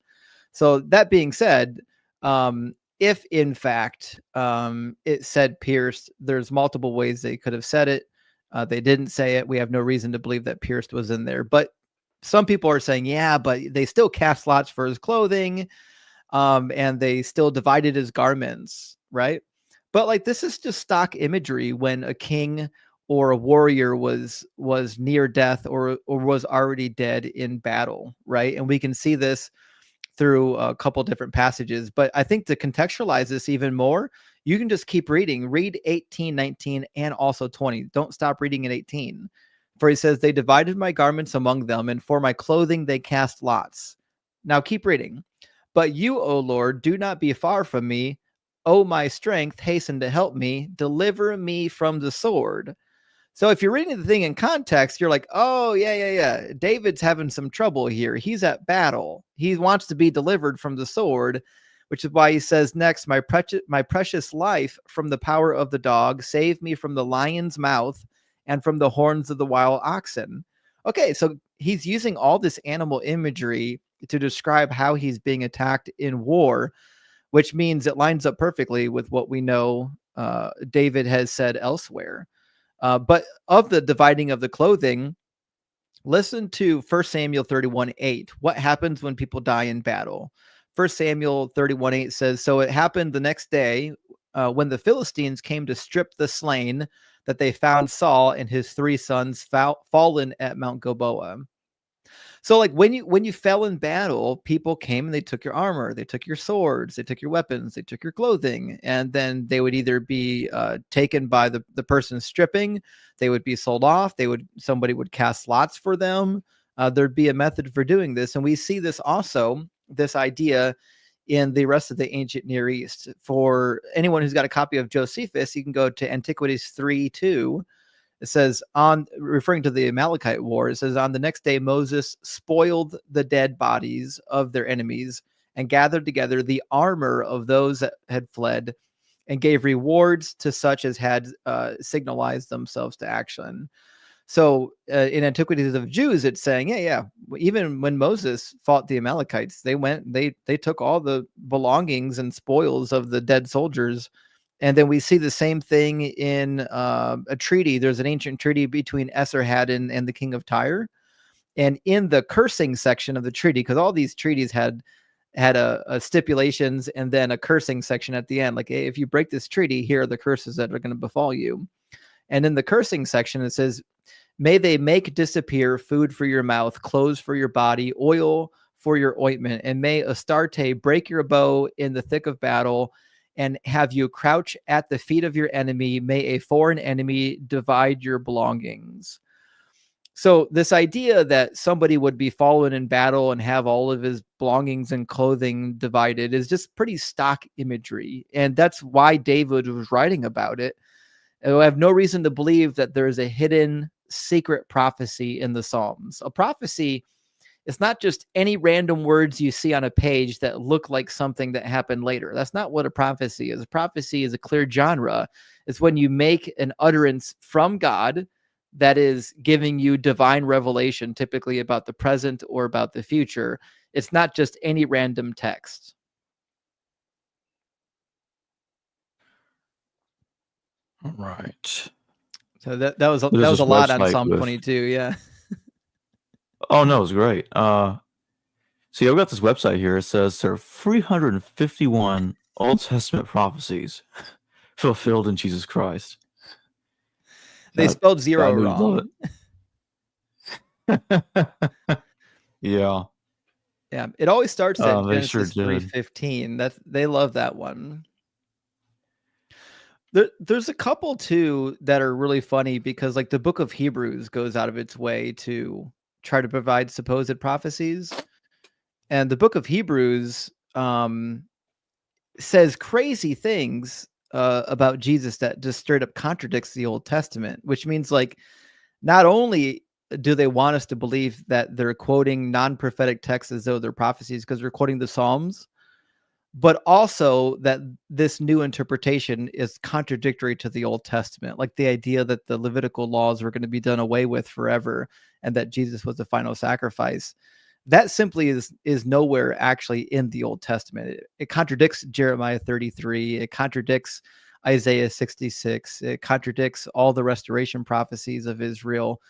So that being said, if in fact it said pierced, there's multiple ways they could have said it. They didn't say it. We have no reason to believe that pierced was in there. But some people are saying, yeah, but they still cast lots for his clothing. And they still divided his garments, right? But like this is just stock imagery when a king or a warrior was near death or was already dead in battle, right? And we can see this through a couple different passages. But I think to contextualize this even more, you can just keep reading. Read 18, 19, and also 20. Don't stop reading at 18. For he says, they divided my garments among them, and for my clothing they cast lots. Now keep reading. But you, O Lord, do not be far from me. O my strength, hasten to help me. Deliver me from the sword. So if you're reading the thing in context, you're like, oh, yeah. David's having some trouble here. He's at battle. He wants to be delivered from the sword, which is why he says next, my precious life from the power of the dog, save me from the lion's mouth and from the horns of the wild oxen. Okay, so he's using all this animal imagery to describe how he's being attacked in war, which means it lines up perfectly with what we know David has said elsewhere. But of the dividing of the clothing, listen to 1 Samuel 31:8. What happens when people die in battle? 1 Samuel 31:8 says, so it happened the next day when the Philistines came to strip the slain that they found Saul and his 3 sons fallen at Mount Gilboa. So like when you fell in battle, people came and they took your armor, they took your swords, they took your weapons, they took your clothing, and then they would either be taken by the person stripping, they would be sold off, somebody would cast lots for them. There'd be a method for doing this, and we see this also, this idea in the rest of the ancient Near East. For anyone who's got a copy of Josephus, you can go to Antiquities 3:2. It says, on referring to the Amalekite war, it says, on the next day, Moses spoiled the dead bodies of their enemies and gathered together the armor of those that had fled and gave rewards to such as had signalized themselves to action. So in Antiquities of Jews, it's saying, yeah, even when Moses fought the Amalekites, they took all the belongings and spoils of the dead soldiers. And then we see the same thing in a treaty. There's an ancient treaty between Esarhaddon and the king of Tyre. And in the cursing section of the treaty, because all these treaties had a stipulations and then a cursing section at the end. Like, hey, if you break this treaty, here are the curses that are going to befall you. And in the cursing section, it says, may they make disappear food for your mouth, clothes for your body, oil for your ointment, and may Astarte break your bow in the thick of battle and have you crouch at the feet of your enemy. May a foreign enemy divide your belongings. So this idea that somebody would be fallen in battle and have all of his belongings and clothing divided is just pretty stock imagery. And that's why David was writing about it. And I have no reason to believe that there is a hidden secret prophecy in the Psalms. A prophecy, it's not just any random words you see on a page that look like something that happened later. That's not what a prophecy is. A prophecy is a clear genre. It's when you make an utterance from God that is giving you divine revelation, typically about the present or about the future. It's not just any random text. All right. So that was a There's this lot on website Psalm with 22. Yeah. Oh no, it was great. See, I've got this website here. It says there are 351 Old Testament prophecies fulfilled in Jesus Christ. They spelled I zero knew you'd love wrong. it. Yeah. Yeah, it always starts at They sure Genesis did. 3:15. They love that one. There's a couple too that are really funny because like the book of Hebrews goes out of its way to try to provide supposed prophecies. And the book of Hebrews says crazy things about Jesus that just straight up contradicts the Old Testament, which means like not only do they want us to believe that they're quoting non-prophetic texts as though they're prophecies because they're quoting the Psalms, but also that this new interpretation is contradictory to the Old Testament, like the idea that the Levitical laws were going to be done away with forever and that Jesus was the final sacrifice. That simply is nowhere actually in the Old Testament. It contradicts Jeremiah 33. It contradicts Isaiah 66. It contradicts all the restoration prophecies of Israel.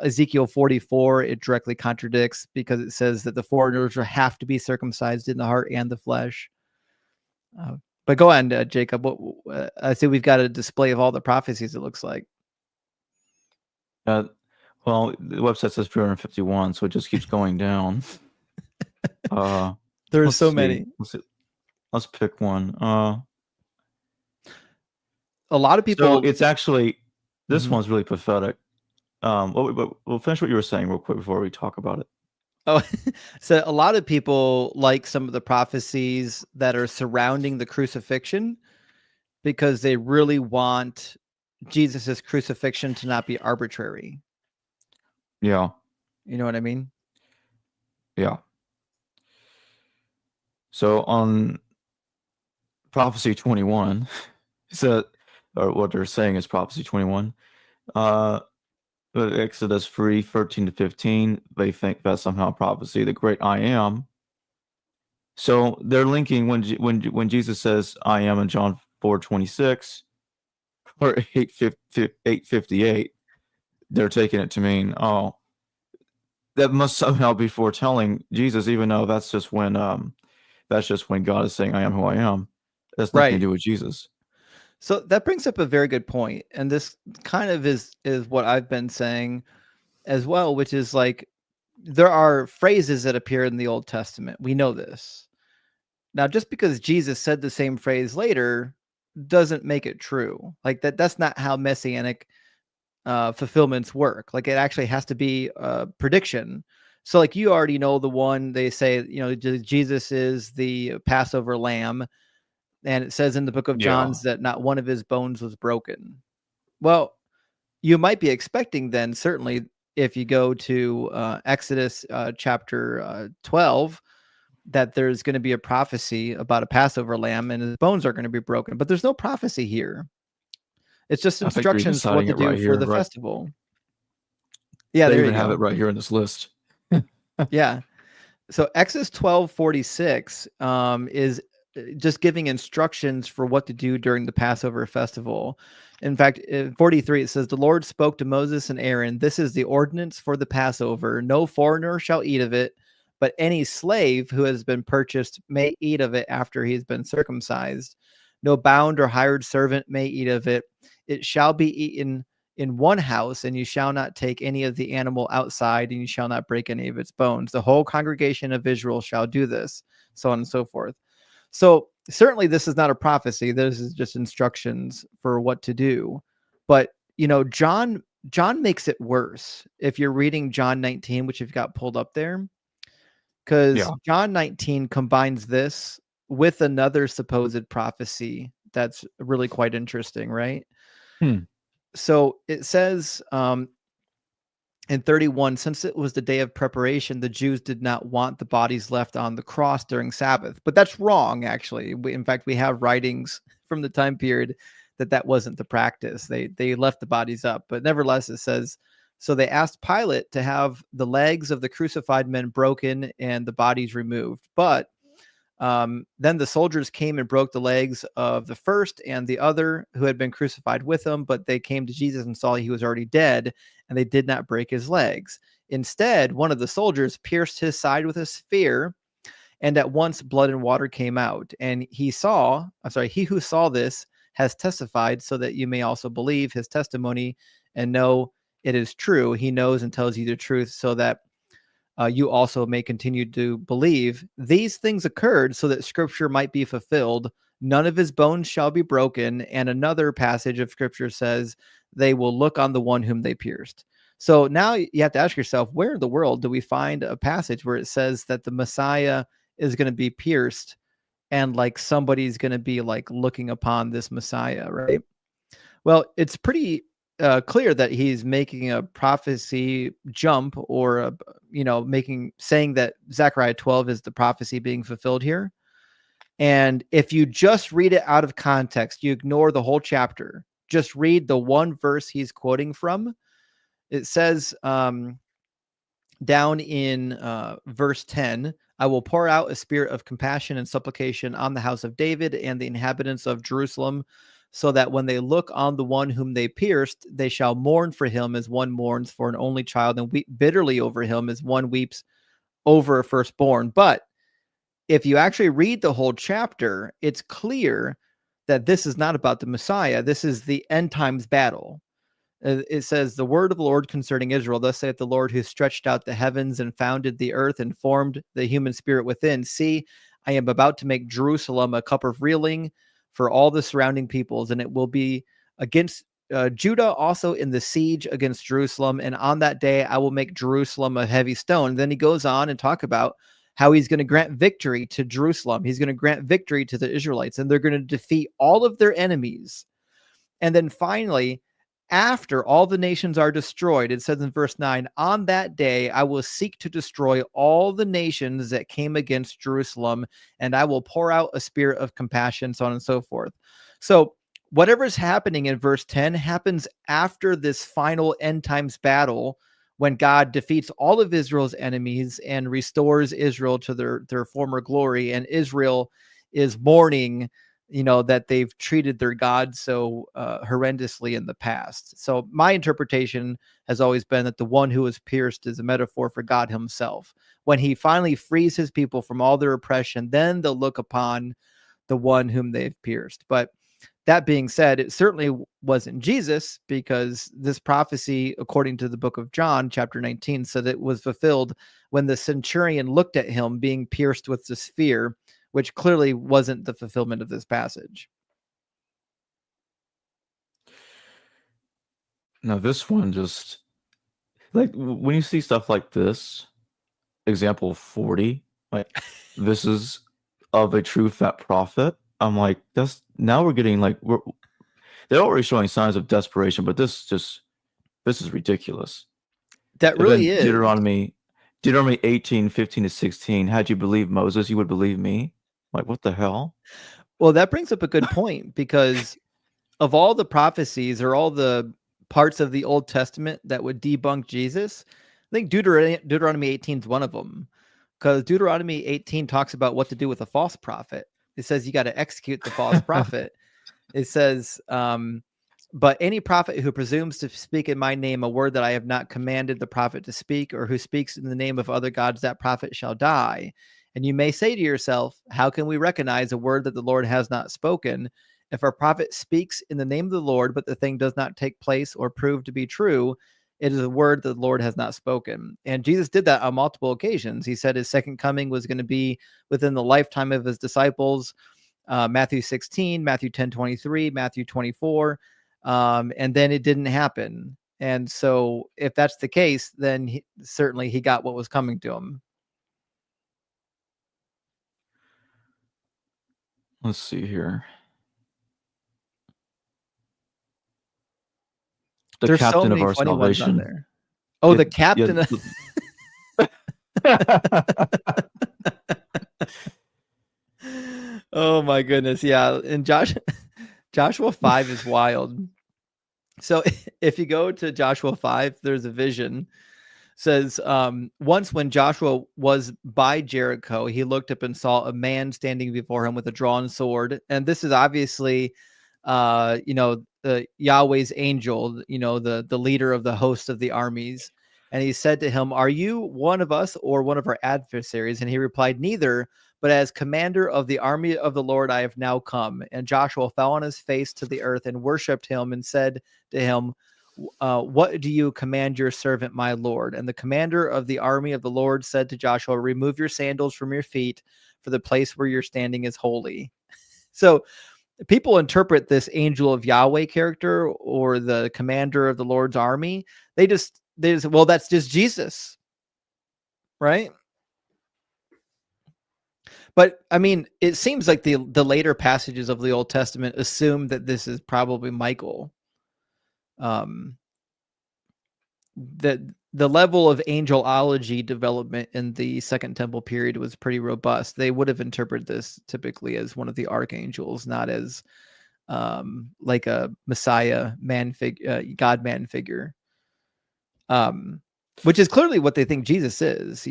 Ezekiel 44, it directly contradicts because it says that the foreigners will have to be circumcised in the heart and the flesh. But go on, Jacob. I see we've got a display of all the prophecies, it looks like. Well, the website says 351, so it just keeps going down. There's so many. Let's pick one. A lot of people. So it's actually, this one's really pathetic. We'll finish what you were saying real quick before we talk about it. Oh, so a lot of people like some of the prophecies that are surrounding the crucifixion because they really want Jesus's crucifixion to not be arbitrary. Yeah. You know what I mean? Yeah. So on prophecy 21, or what they're saying is prophecy 21, Exodus 3:13-15, they think that's somehow prophecy, the great I am. So they're linking when Jesus says I am in John 4:26 or 8:58, they're taking it to mean, oh, that must somehow be foretelling Jesus, even though that's just when God is saying I am who I am. That's nothing to do with Jesus. So that brings up a very good point, and this kind of is what I've been saying as well, which is like there are phrases that appear in the Old Testament. We know this. Now, just because Jesus said the same phrase later doesn't make it true. Like that's not how messianic fulfillments work. Like it actually has to be a prediction. So like you already know the one they say, Jesus is the Passover lamb. And it says in the book of John's that not one of his bones was broken. Well, you might be expecting then, certainly, if you go to Exodus chapter 12, that there's going to be a prophecy about a Passover lamb and his bones are going to be broken. But there's no prophecy here. It's just instructions for what to do for the festival. Yeah, they even have it right here in this list. Yeah. So Exodus 12:46 is just giving instructions for what to do during the Passover festival. In fact, in 43, it says, the Lord spoke to Moses and Aaron, this is the ordinance for the Passover. No foreigner shall eat of it, but any slave who has been purchased may eat of it after he has been circumcised. No bound or hired servant may eat of it. It shall be eaten in one house, and you shall not take any of the animal outside, and you shall not break any of its bones. The whole congregation of Israel shall do this, so on and so forth. So certainly this is not a prophecy. This is just instructions for what to do. But, John makes it worse. If you're reading John 19, which you've got pulled up there, because John 19 combines this with another supposed prophecy that's really quite interesting, right? So it says in 31, since it was the day of preparation, the Jews did not want the bodies left on the cross during Sabbath. But that's wrong, actually. In fact, we have writings from the time period that wasn't the practice. They left the bodies up. But nevertheless, it says, so they asked Pilate to have the legs of the crucified men broken and the bodies removed. But Then the soldiers came and broke the legs of the first and the other who had been crucified with him, but they came to Jesus and saw he was already dead, and they did not break his legs. Instead, one of the soldiers pierced his side with a spear, and at once blood and water came out. And he who saw this has testified, so that you may also believe his testimony and know it is true. He knows and tells you the truth, so that you also may continue to believe. These things occurred so that scripture might be fulfilled. None of his bones shall be broken. And another passage of scripture says, they will look on the one whom they pierced. So now you have to ask yourself, where in the world do we find a passage where it says that the Messiah is going to be pierced and like somebody's going to be like looking upon this Messiah, right? Well, it's pretty clear that he's making a prophecy jump, or saying that Zechariah 12 is the prophecy being fulfilled here. And if you just read it out of context, you ignore the whole chapter, just read the one verse he's quoting from. It says down in verse 10, I will pour out a spirit of compassion and supplication on the house of David and the inhabitants of Jerusalem, so that when they look on the one whom they pierced, they shall mourn for him as one mourns for an only child, and weep bitterly over him as one weeps over a firstborn. But if you actually read the whole chapter, it's clear that this is not about the Messiah. This is the end times battle. It says, the word of the Lord concerning Israel, thus saith the Lord, who stretched out the heavens and founded the earth and formed the human spirit within. See, I am about to make Jerusalem a cup of reeling for all the surrounding peoples, and it will be against Judah also in the siege against Jerusalem. And on that day, I will make Jerusalem a heavy stone. And then he goes on and talk about how he's going to grant victory to Jerusalem. He's going to grant victory to the Israelites, and they're going to defeat all of their enemies. And then finally, after all the nations are destroyed, it says in verse 9, on that day I will seek to destroy all the nations that came against Jerusalem, and I will pour out a spirit of compassion, so on and so forth. So whatever's happening in verse 10 happens after this final end times battle, when God defeats all of Israel's enemies and restores Israel to their former glory, and Israel is mourning that they've treated their God so horrendously in the past. So my interpretation has always been that the one who was pierced is a metaphor for God himself. When he finally frees his people from all their oppression, then they'll look upon the one whom they've pierced. But that being said, it certainly wasn't Jesus, because this prophecy, according to the book of John, chapter 19, said it was fulfilled when the centurion looked at him being pierced with the spear, which clearly wasn't the fulfillment of this passage. Now, this one just, like, when you see stuff like this, example 40, like, this is of a true fat prophet. I'm like, now we're getting like, they're already showing signs of desperation, but this is ridiculous. That really is. Deuteronomy 18, 15 to 16. Had you believed Moses, you would believe me. Like, what the hell? Well, that brings up a good point, because of all the prophecies or all the parts of the Old Testament that would debunk Jesus, I think Deuteronomy 18 is one of them, because Deuteronomy 18 talks about what to do with a false prophet. It says you got to execute the false prophet. It says, but any prophet who presumes to speak in my name a word that I have not commanded the prophet to speak, or who speaks in the name of other gods, that prophet shall die. And you may say to yourself, how can we recognize a word that the Lord has not spoken? If a prophet speaks in the name of the Lord, but the thing does not take place or prove to be true, it is a word that the Lord has not spoken. And Jesus did that on multiple occasions. He said his second coming was going to be within the lifetime of his disciples. Matthew 16, Matthew 10:23, Matthew 24. And then it didn't happen. And so if that's the case, then certainly he got what was coming to him. Let's see here. The There's captain so many of our funny ones on salvation. there. Oh, the captain. Oh my goodness. Yeah. And Joshua 5 is wild. So if you go to Joshua 5, there's a vision Says, once when Joshua was by Jericho, he looked up and saw a man standing before him with a drawn sword. And this is obviously, Yahweh's angel, the leader of the host of the armies. And he said to him, "Are you one of us or one of our adversaries?" And he replied, "Neither, but as commander of the army of the Lord, I have now come." And Joshua fell on his face to the earth and worshipped him and said to him, "What do you command your servant, my Lord?" And the commander of the army of the Lord said to Joshua, "Remove your sandals from your feet, for the place where you're standing is holy." So people interpret this angel of Yahweh character or the commander of the Lord's army. They just, well, that's just Jesus, right? But I mean, it seems like the later passages of the Old Testament assume that this is probably Michael. The level of angelology development in the Second Temple period was pretty robust. They would have interpreted this typically as one of the archangels, not as like a Messiah God man figure, which is clearly what they think Jesus is.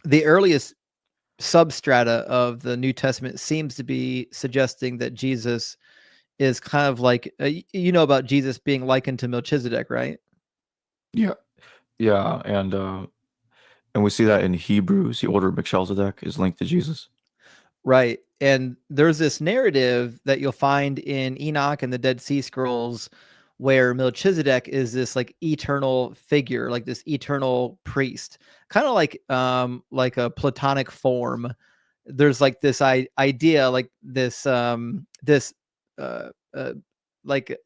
The earliest substrata of the New Testament seems to be suggesting that Jesus is kind of like, about Jesus being likened to Melchizedek, right? Yeah, yeah, and we see that in Hebrews, the order of Melchizedek is linked to Jesus. Right. And there's this narrative that you'll find in Enoch and the Dead Sea Scrolls where Melchizedek is this like eternal figure, like this eternal priest, kind of like a Platonic form. There's like this idea, like this uh, uh like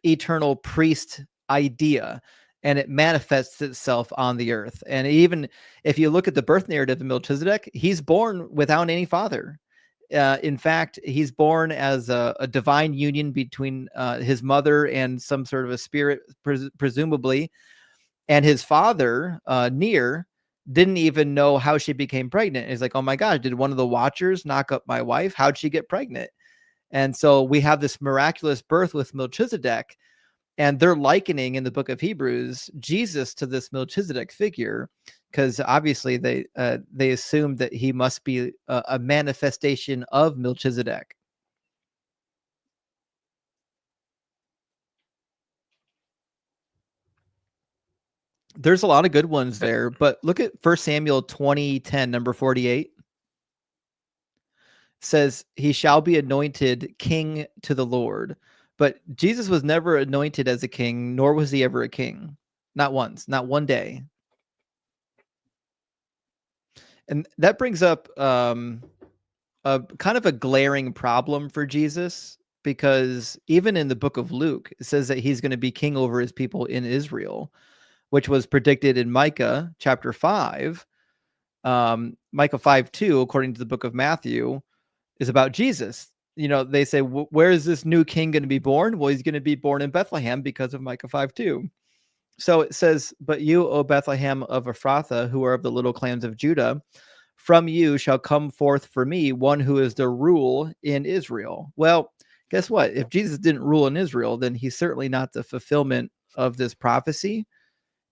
eternal priest idea, and it manifests itself on the earth. And even if you look at the birth narrative of Melchizedek, he's born without any father. In fact, he's born as a divine union between his mother and some sort of a spirit, presumably. And his father, Near, didn't even know how she became pregnant. He's like, "Oh my God, did one of the Watchers knock up my wife? How'd she get pregnant?" And so we have this miraculous birth with Melchizedek. And they're likening in the book of Hebrews Jesus to this Melchizedek figure, because obviously they assume that he must be a manifestation of Melchizedek. There's a lot of good ones there, but look at 1 Samuel 20:10, number 48. Says, "He shall be anointed king to the Lord." But Jesus was never anointed as a king, nor was he ever a king. Not once, not one day. And that brings up a kind of a glaring problem for Jesus, because even in the book of Luke, it says that he's going to be king over his people in Israel, which was predicted in Micah chapter 5. Micah 5:2, according to the book of Matthew, is about Jesus. They say, where is this new king going to be born? Well, he's going to be born in Bethlehem because of Micah 5:2. So it says, "But you, O Bethlehem of Ephrathah, who are of the little clans of Judah, from you shall come forth for me one who is to rule in Israel." Well, guess what? If Jesus didn't rule in Israel, then he's certainly not the fulfillment of this prophecy.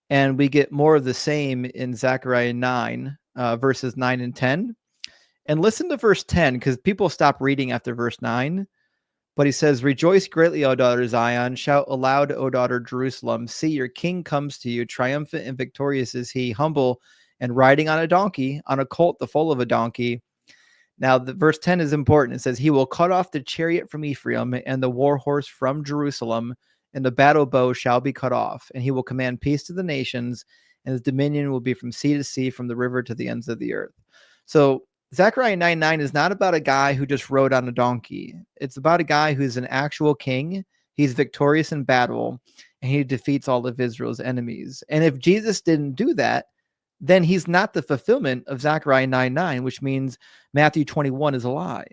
And we get more of the same in Zechariah 9, verses 9 and 10. And listen to verse 10, because people stop reading after verse 9. But he says, "Rejoice greatly, O daughter Zion. Shout aloud, O daughter Jerusalem. See, your king comes to you. Triumphant and victorious is he, humble and riding on a donkey, on a colt, the foal of a donkey." Now, the verse 10 is important. It says, "He will cut off the chariot from Ephraim and the war horse from Jerusalem, and the battle bow shall be cut off. And he will command peace to the nations, and his dominion will be from sea to sea, from the river to the ends of the earth." So Zechariah 9:9 is not about a guy who just rode on a donkey. It's about a guy who's an actual king. He's victorious in battle, and he defeats all of Israel's enemies. And if Jesus didn't do that, then he's not the fulfillment of Zechariah 9:9, which means Matthew 21 is a lie.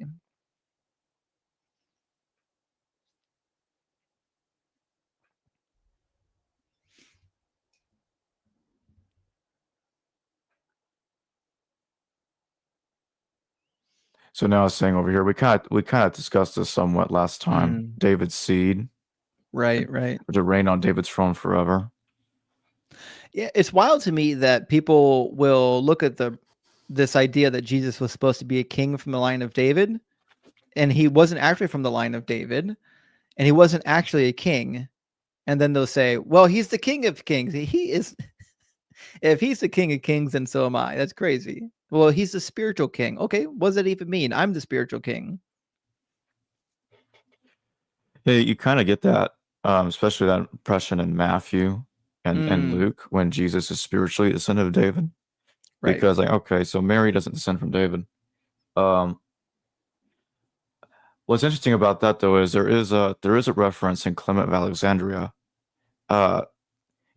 So now it's saying over here, we kind of discussed this somewhat last time. David's seed, Right. to reign on David's throne forever. Yeah, it's wild to me that people will look at this idea that Jesus was supposed to be a king from the line of David, and he wasn't actually from the line of David, and he wasn't actually a king. And then they'll say, well, he's the king of kings. He is. If he's the king of kings, then so am I. That's crazy. Well, he's the spiritual king. Okay, what does that even mean? I'm the spiritual king. Yeah, you kind of get that, especially that impression in Matthew and Mm, Luke when Jesus is spiritually the son of David. right. Because, like, okay, so Mary doesn't descend from David. What's interesting about that, though, is there is a reference in Clement of Alexandria, uh,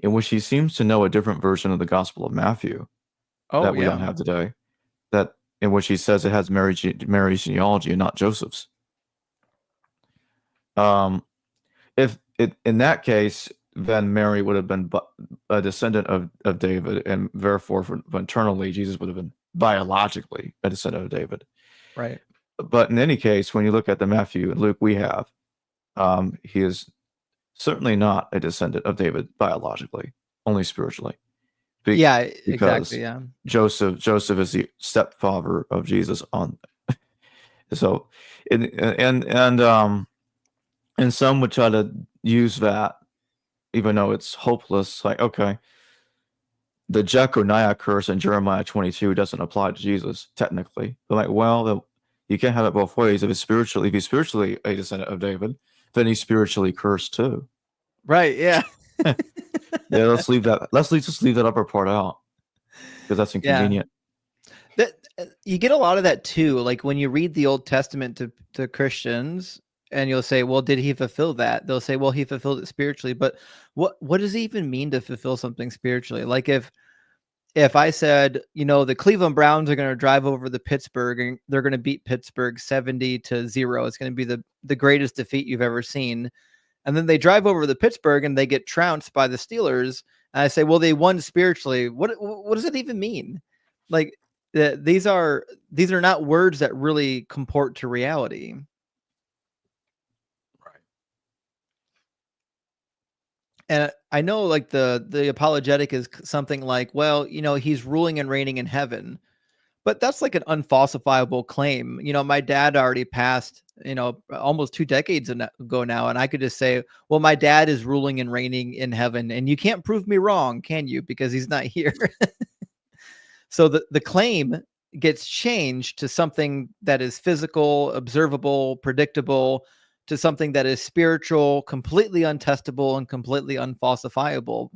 in which he seems to know a different version of the Gospel of Matthew Oh, that we don't yeah. have today. That in which he says it has Mary's genealogy and not Joseph's. If it in that case, then Mary would have been a descendant of David, and therefore, internally, Jesus would have been biologically a descendant of David. Right. But in any case, when you look at the Matthew and Luke we have, he is certainly not a descendant of David biologically, only spiritually. Yeah, Because exactly. Yeah. Joseph is the stepfather of Jesus on. So, and some would try to use that, even though it's hopeless. Like, okay, the Jeconiah curse in Jeremiah 22 doesn't apply to Jesus technically. But like, well, you can't have it both ways. If he's spiritually a descendant of David, then he's spiritually cursed too. Right. Yeah. Yeah, let's leave that. Just leave that upper part out because that's Yeah. inconvenient. That you get a lot of that too. Like when you read the Old Testament to Christians, and you'll say, "Well, did he fulfill that?" They'll say, "Well, he fulfilled it spiritually." But what does it even mean to fulfill something spiritually? Like if I said, the Cleveland Browns are going to drive over the Pittsburgh and they're going to beat Pittsburgh 70-0, it's going to be the greatest defeat you've ever seen. And then they drive over the Pittsburgh and they get trounced by the Steelers. And I say, well, they won spiritually. What does it even mean? Like these are not words that really comport to reality. Right. And I know like the apologetic is something like, well, he's ruling and reigning in heaven. But that's like an unfalsifiable claim. My dad already passed, almost 2 decades ago now, and I could just say, well, my dad is ruling and reigning in heaven, and you can't prove me wrong, can you? Because he's not here. So the claim gets changed to something that is physical, observable, predictable, to something that is spiritual, completely untestable, and completely unfalsifiable.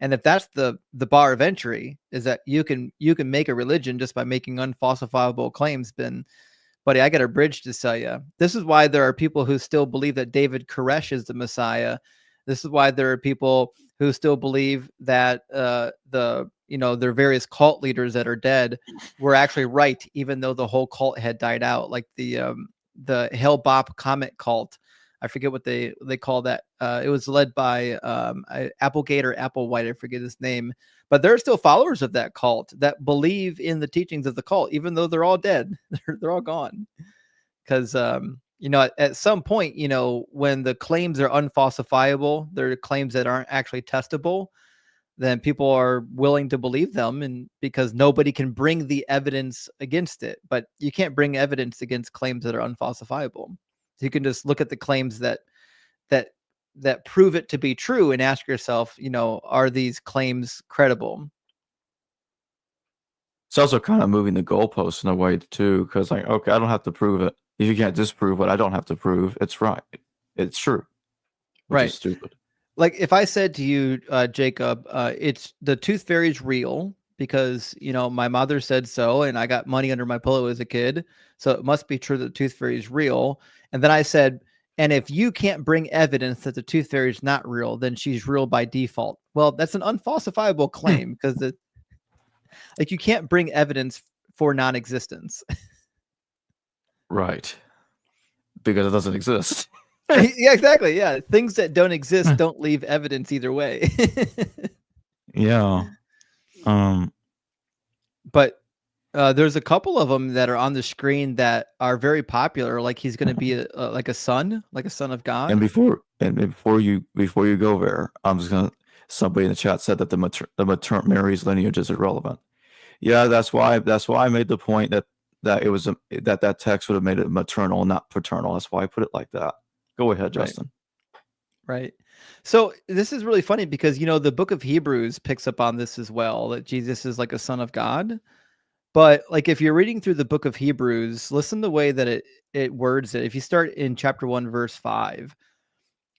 And if that's the bar of entry, is that you can make a religion just by making unfalsifiable claims, then, buddy, I got a bridge to sell you. This is why there are people who still believe that David Koresh is the Messiah. This is why there are people who still believe that their various cult leaders that are dead were actually right, even though the whole cult had died out, like the Hell Bop Comet cult. I forget what they call that. It was led by Applegate or Applewhite. I forget his name. But there are still followers of that cult that believe in the teachings of the cult, even though they're all dead. They're all gone. Because, at some point, when the claims are unfalsifiable, they're claims that aren't actually testable, then people are willing to believe them, and because nobody can bring the evidence against it. But you can't bring evidence against claims that are unfalsifiable. You can just look at the claims that prove it to be true and ask yourself, are these claims credible? It's also kind of moving the goalposts in a way too, because like, okay, I don't have to prove it. If you can't disprove what I don't have to prove, it's right. It's true, which is Right. stupid. Like if I said to you, Jacob, it's the tooth fairy's real because, my mother said so, and I got money under my pillow as a kid, so it must be true that the tooth fairy is real. And then I said, and if you can't bring evidence that the tooth fairy is not real, then she's real by default. Well, that's an unfalsifiable claim because you can't bring evidence for non-existence. Right. Because it doesn't exist. Yeah, exactly. Yeah. Things that don't exist don't leave evidence either way. Yeah. But there's a couple of them that are on the screen that are very popular. Like he's going to be like a son of God. And before you go there, I'm just gonna Somebody in the chat said that the Mary's lineage is irrelevant. Yeah, that's why I made the point that it was that text would have made it maternal, not paternal. That's why I put it like that. Go ahead, Justin. Right. So this is really funny because, the book of Hebrews picks up on this as well, that Jesus is like a son of God. But like, if you're reading through the book of Hebrews, listen to the way that it words it. If you start in chapter 1, verse 5,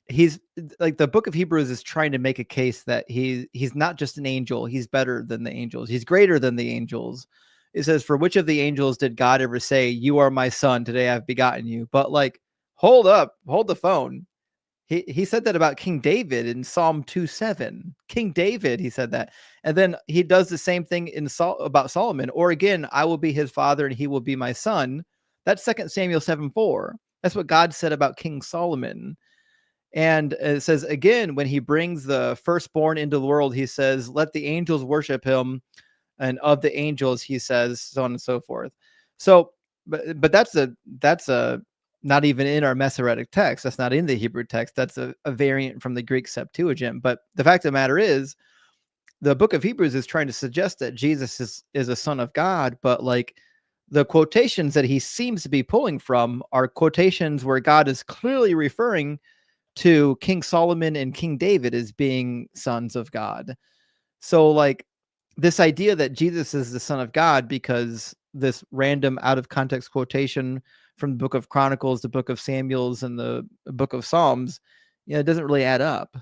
he's like, the book of Hebrews is trying to make a case that he's not just an angel. He's better than the angels. He's greater than the angels. It says, for which of the angels did God ever say, you are my son, today I've begotten you? But like, hold the phone. He said that about King David in Psalm 2:7. King David, he said that. And then he does the same thing about Solomon. Or again, I will be his father and he will be my son. That's 2 Samuel 7:4. That's what God said about King Solomon. And it says, again, when he brings the firstborn into the world, he says, let the angels worship him. And of the angels, he says, so on and so forth. So, but that's a not even in our Masoretic text. That's not in the Hebrew text. That's a variant from the Greek Septuagint. But the fact of the matter is, the book of Hebrews is trying to suggest that Jesus is a son of God, but like, the quotations that he seems to be pulling from are quotations where God is clearly referring to King Solomon and King David as being sons of God. So like, this idea that Jesus is the son of God because this random out of context quotation from the book of Chronicles, the book of Samuel's, and the book of Psalms, it doesn't really add up.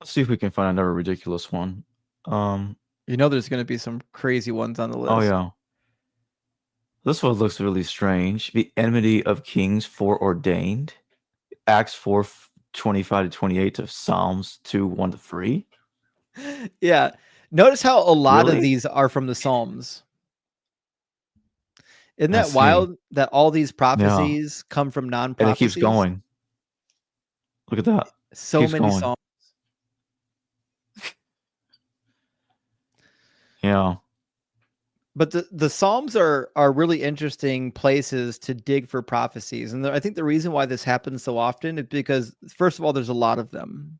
Let's see if we can find another ridiculous one. There's going to be some crazy ones on the list. Oh yeah. This one looks really strange. The enmity of kings foreordained. Acts 4:25-28 to Psalms 2:1-3. Yeah. Notice how a lot Really? of these are from the Psalms. Isn't that wild that all these prophecies come from non-prophecies? And it keeps going. Look at that. So many Psalms. Yeah. But the Psalms are really interesting places to dig for prophecies. And I think the reason why this happens so often is because, first of all, there's a lot of them.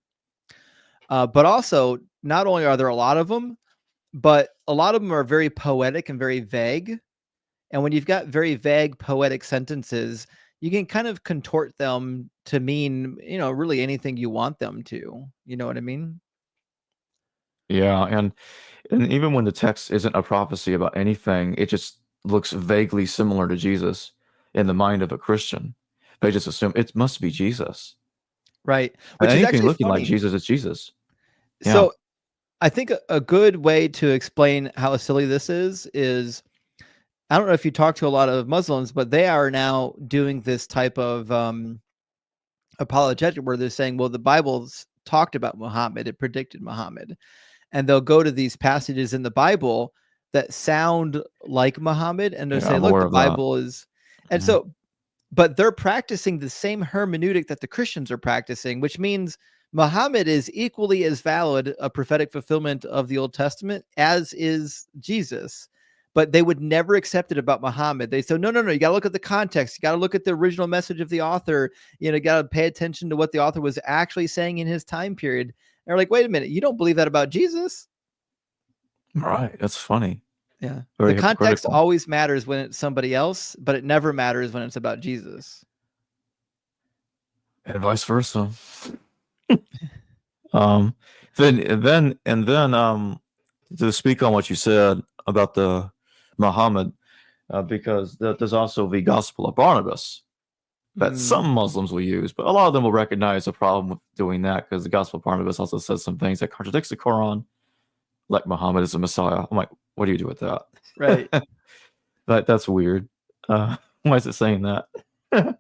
But also, not only are there a lot of them, but a lot of them are very poetic and very vague. And when you've got very vague poetic sentences, you can kind of contort them to mean, really anything you want them to. You know what I mean? Yeah, and even when the text isn't a prophecy about anything, it just looks vaguely similar to Jesus in the mind of a Christian. They just assume it must be Jesus. Right. Which Which is anything actually looking funny. like Jesus is Jesus. Yeah. So I think a good way to explain how silly this is I don't know if you talk to a lot of Muslims, but they are now doing this type of apologetic where they're saying, well, the Bible's talked about Muhammad, it predicted Muhammad. And they'll go to these passages in the Bible that sound like Muhammad, and they'll say, look, the Bible is, and so, but they're practicing the same hermeneutic that the Christians are practicing, which means Muhammad is equally as valid a prophetic fulfillment of the Old Testament as is Jesus. But they would never accept it about Muhammad. They say, no, you got to look at the context. You got to look at the original message of the author. You got to pay attention to what the author was actually saying in his time period. And they're like, wait a minute, you don't believe that about Jesus? Right. That's funny. Yeah. Very the context always matters when it's somebody else, but it never matters when it's about Jesus. And vice versa. Then to speak on what you said about the Muhammad, because there's also the Gospel of Barnabas that some Muslims will use, but a lot of them will recognize a problem with doing that because the Gospel of Barnabas also says some things that contradicts the Quran, like Muhammad is a Messiah. I'm like, what do you do with that? Right. That's weird. Why is it saying that?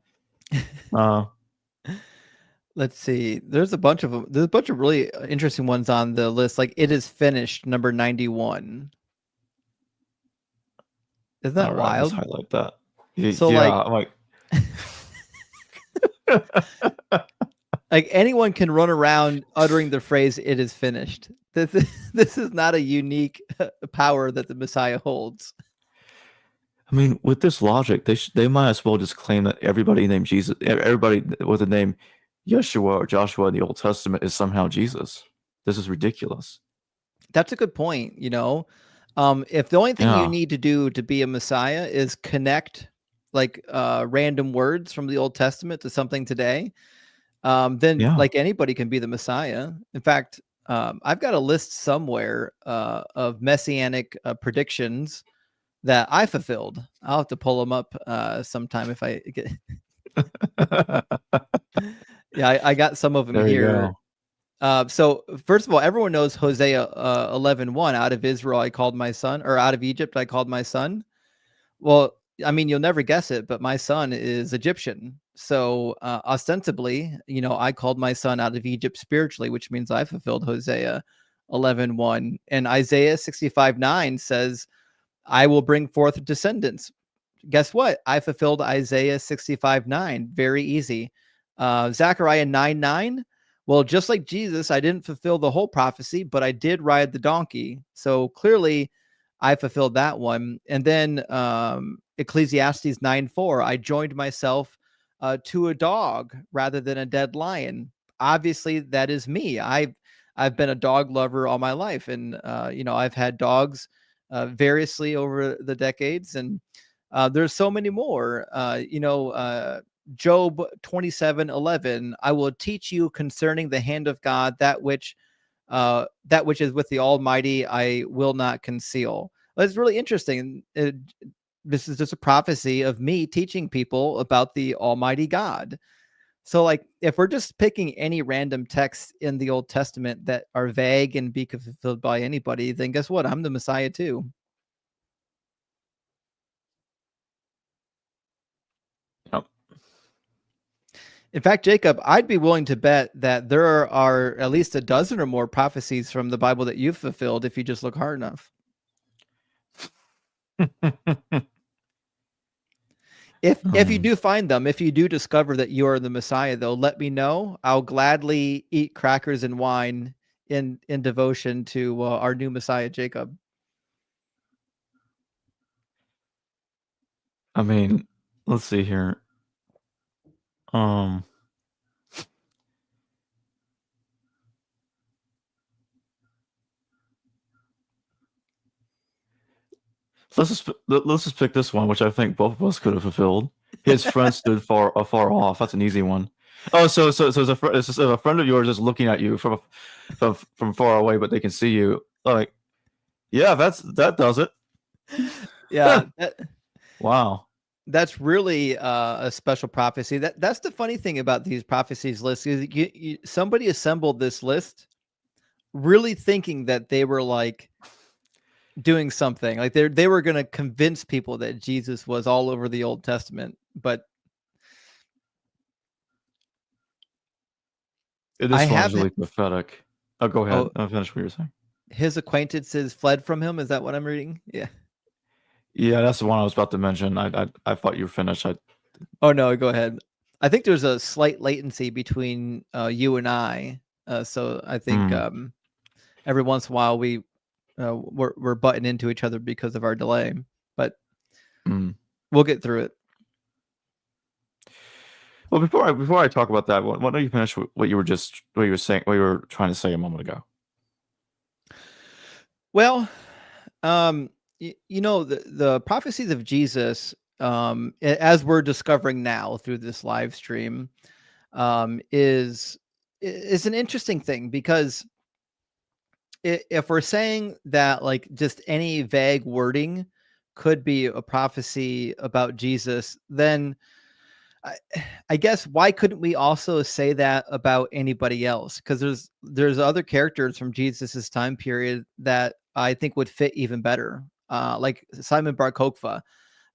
Let's see. There's a bunch of really interesting ones on the list. Like it is finished, number 91. Isn't that wild? Let's highlight that. So like like anyone can run around uttering the phrase "it is finished." This is not a unique power that the Messiah holds. I mean, with this logic, they might as well just claim that everybody named Jesus, everybody with a name Yeshua or Joshua in the Old Testament is somehow Jesus. This is ridiculous. That's a good point. If the only thing you Yeah. need to do to be a Messiah is connect like random words from the Old Testament to something today, then Yeah. like anybody can be the Messiah. In fact, I've got a list somewhere of messianic predictions that I fulfilled. I'll have to pull them up sometime if I get. Yeah, I got some of them There you here. go. So first of all, everyone knows Hosea 11:1. Out of Israel I called my son, or out of Egypt I called my son. Well, I mean, you'll never guess it, but my son is Egyptian. So ostensibly, I called my son out of Egypt spiritually, which means I fulfilled Hosea 11:1. And Isaiah 65:9 says, I will bring forth descendants. Guess what? I fulfilled Isaiah 65:9. Very easy. Zechariah 9:9. Well, just like Jesus, I didn't fulfill the whole prophecy, but I did ride the donkey. So clearly, I fulfilled that one. And then Ecclesiastes 9:4. I joined myself to a dog rather than a dead lion. Obviously, that is me. I've been a dog lover all my life, and I've had dogs variously over the decades, and there's so many more. Job 27:11. I will teach you concerning the hand of God that which is with the Almighty. I will not conceal. Well, it's really interesting. This is just a prophecy of me teaching people about the Almighty God. So, like, if we're just picking any random texts in the Old Testament that are vague and be fulfilled by anybody, then guess what? I'm the Messiah too. Yep. In fact, Jacob, I'd be willing to bet that there are at least a dozen or more prophecies from the Bible that you've fulfilled if you just look hard enough. If you do find them, if you do discover that you are the Messiah, though, let me know. I'll gladly eat crackers and wine in devotion to our new Messiah, Jacob. I mean, let's see here. Let's just pick this one, which I think both of us could have fulfilled. His friend stood far off. That's an easy one. Oh, so it's a friend of yours is looking at you from far away, but they can see you. Like, yeah, that does it. Yeah. Wow. That's really a special prophecy. That's the funny thing about these prophecies lists. Is somebody assembled this list really thinking that they were like doing something, like they were going to convince people that Jesus was all over the Old Testament. But this one is really prophetic. Oh, go ahead. I'll finish what you're saying. His acquaintances fled from him. Is that what I'm reading? Yeah. Yeah, that's the one I was about to mention. I thought you were finished. Oh no, go ahead. I think there's a slight latency between you and I, so I think every once in a while we're butting into each other because of our delay, but we'll get through it. Well, before I talk about that, why don't you finish what you were trying to say a moment ago? Well, the prophecies of Jesus, as we're discovering now through this live stream, is an interesting thing, because if we're saying that like just any vague wording could be a prophecy about Jesus, then I guess why couldn't we also say that about anybody else? Because there's other characters from Jesus's time period that I think would fit even better, like Simon Bar Kokhba,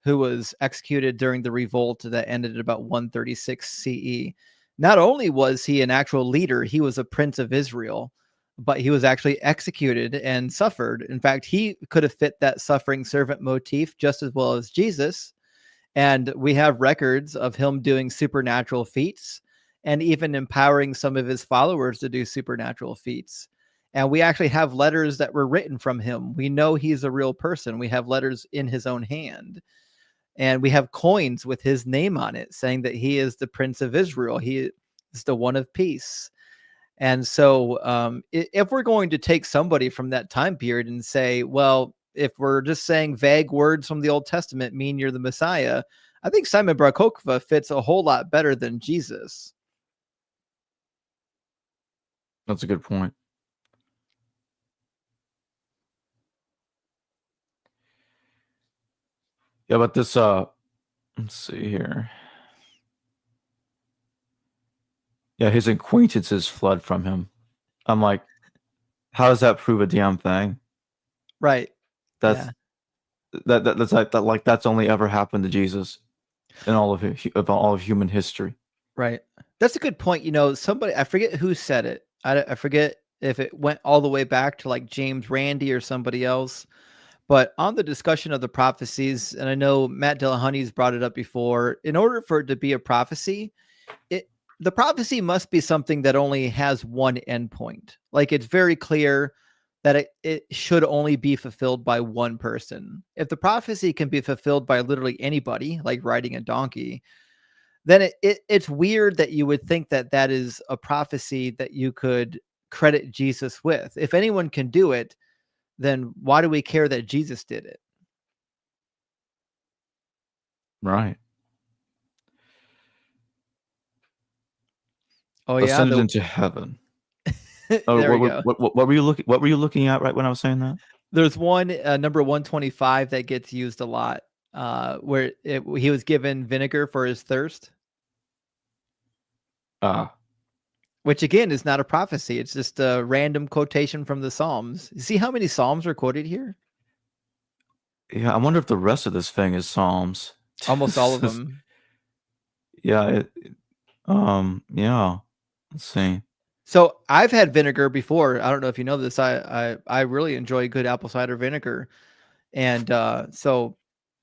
who was executed during the revolt that ended at about 136 CE. Not only was he an actual leader, he was a prince of Israel, but he was actually executed and suffered. In fact, he could have fit that suffering servant motif just as well as Jesus. And we have records of him doing supernatural feats and even empowering some of his followers to do supernatural feats. And we actually have letters that were written from him. We know he's a real person. We have letters in his own hand. And we have coins with his name on it saying that he is the Prince of Israel. is the one of peace. And so if we're going to take somebody from that time period and say, well, if we're just saying vague words from the Old Testament mean you're the Messiah, I think Simon Bar Kokhba fits a whole lot better than Jesus. That's a good point. Yeah, but this let's see here. Yeah, his acquaintances fled from him. I'm like, how does that prove a damn thing? Right. That's that's only ever happened to Jesus in all of human history. Right. That's a good point. You know, somebody, I forget who said it. I forget if it went all the way back to like James Randi or somebody else. But on the discussion of the prophecies, and I know Matt Dillahunty's brought it up before, in order for it to be a prophecy, the prophecy must be something that only has one endpoint. Like it's very clear that it should only be fulfilled by one person. If the prophecy can be fulfilled by literally anybody, like riding a donkey, then it's weird that you would think that that is a prophecy that you could credit Jesus with. If anyone can do it, then why do we care that Jesus did it? Right. Oh yeah, Ascended into heaven. Oh, there we go. what were you looking? What were you looking at right when I was saying that? There's one number 125 that gets used a lot, where he was given vinegar for his thirst, which again is not a prophecy. It's just a random quotation from the Psalms. You see how many Psalms are quoted here? Yeah, I wonder if the rest of this thing is Psalms. Almost all of them. Yeah. Yeah. Let's see. So I've had vinegar before. I don't know if you know this. I really enjoy good apple cider vinegar, and so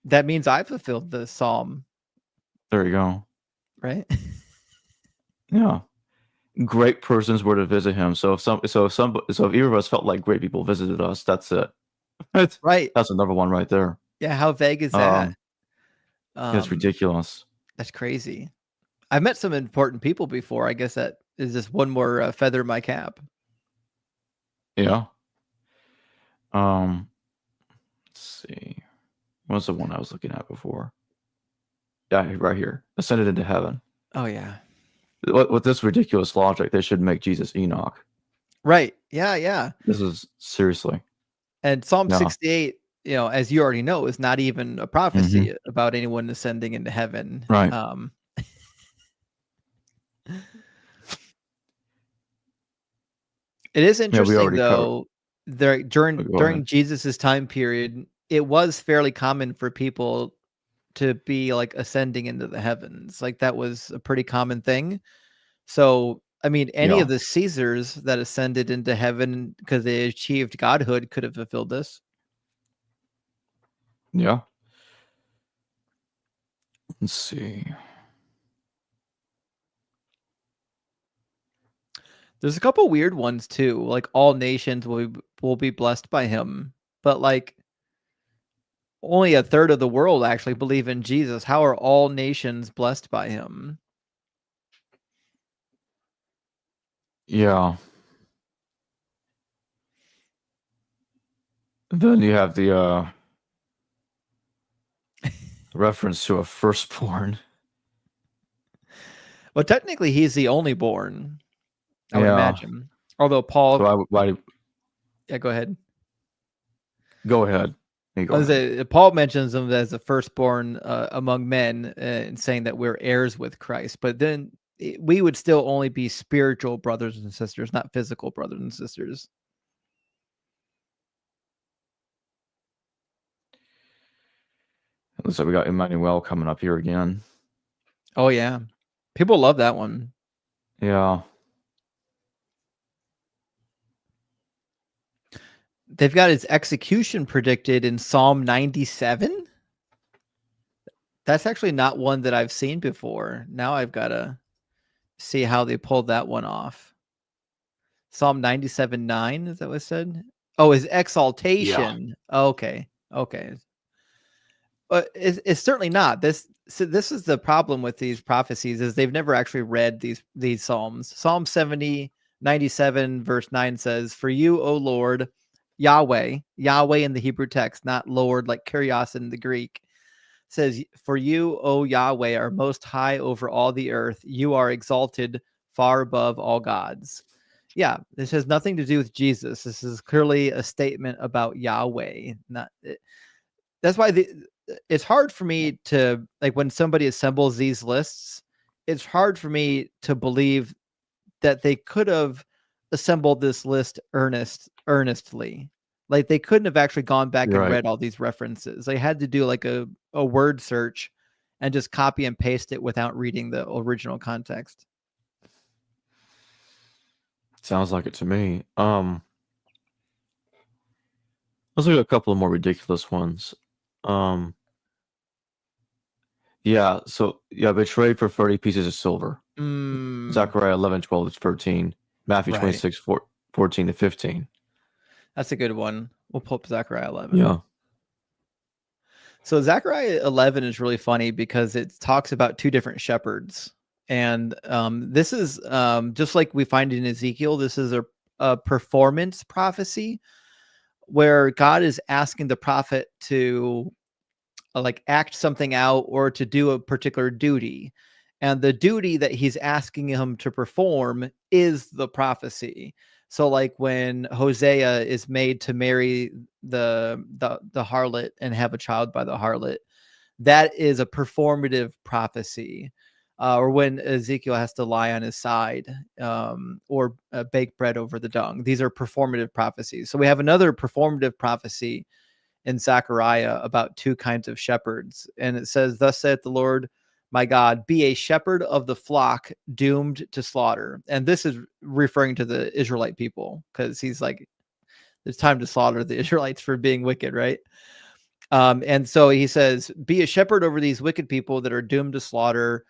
that means I fulfilled the psalm. There you go. Right. Yeah. Great persons were to visit him. So if either of us felt like great people visited us, that's it. Right. That's another one right there. Yeah. How vague is that? It's ridiculous. That's crazy. I've met some important people before. I guess that is just one more feather in my cap. Yeah. Let's see. What was the one I was looking at before? Yeah, right here. Ascended into heaven. Oh yeah. With this ridiculous logic, they should make Jesus Enoch. Right. Yeah. Yeah. This is seriously. And Psalm 68, you know, as you already know, is not even a prophecy about anyone ascending into heaven. Right. It is interesting though. During Jesus's time period, it was fairly common for people to be like ascending into the heavens. Like that was a pretty common thing. So, I mean, any of the Caesars that ascended into heaven because they achieved godhood could have fulfilled this. Yeah. Let's see. There's a couple weird ones too. Like all nations will be blessed by him, but like only a third of the world actually believe in Jesus. How are all nations blessed by him? Yeah. Then you have the reference to a firstborn. Well, technically, he's the only born, I would imagine. Although Paul... So yeah, go ahead. Go ahead. Paul mentions him as the firstborn among men and saying that we're heirs with Christ. But then we would still only be spiritual brothers and sisters, not physical brothers and sisters. Looks like we got Emmanuel coming up here again. Oh, yeah. People love that one. Yeah. They've got his execution predicted in Psalm 97. That's actually not one that I've seen before. Now I've got to see how they pulled that one off. Psalm 97:9, is that what it said? Oh, his exaltation. Yeah. Okay. But it's certainly not. This So this is the problem with these prophecies, is they've never actually read these Psalms. Psalm 70:97 verse 9 says, "For you, O Lord, Yahweh," Yahweh in the Hebrew text, not Lord like Kyrios in the Greek, says, "For you, O Yahweh, are most high over all the earth. You are exalted far above all gods." Yeah, this has nothing to do with Jesus. This is clearly a statement about Yahweh. That's why it's hard for me to, like, when somebody assembles these lists, it's hard for me to believe that they could have assembled this list earnestly. Like, they couldn't have actually gone back You're and right. read all these references. They had to do like a word search and just copy and paste it without reading the original context. Sounds like it to me. Let's look at a couple of more ridiculous ones. Yeah, so betrayed for 30 pieces of silver. Zechariah 11:12-13, Matthew Right. 26:14-15. That's a good one. We'll pull up Zechariah 11. Yeah. So Zechariah 11 is really funny because it talks about two different shepherds. And this is just like we find in Ezekiel, this is a performance prophecy where God is asking the prophet to like act something out or to do a particular duty. And the duty that he's asking him to perform is the prophecy. So like when Hosea is made to marry the harlot and have a child by the harlot, that is a performative prophecy. Or when Ezekiel has to lie on his side, or bake bread over the dung. These are performative prophecies. So we have another performative prophecy in Zechariah about two kinds of shepherds. And it says, "Thus saith the Lord my God, be a shepherd of the flock doomed to slaughter." And this is referring to the Israelite people, because he's like, it's time to slaughter the Israelites for being wicked, right? And so he says, "Be a shepherd over these wicked people that are doomed to slaughter.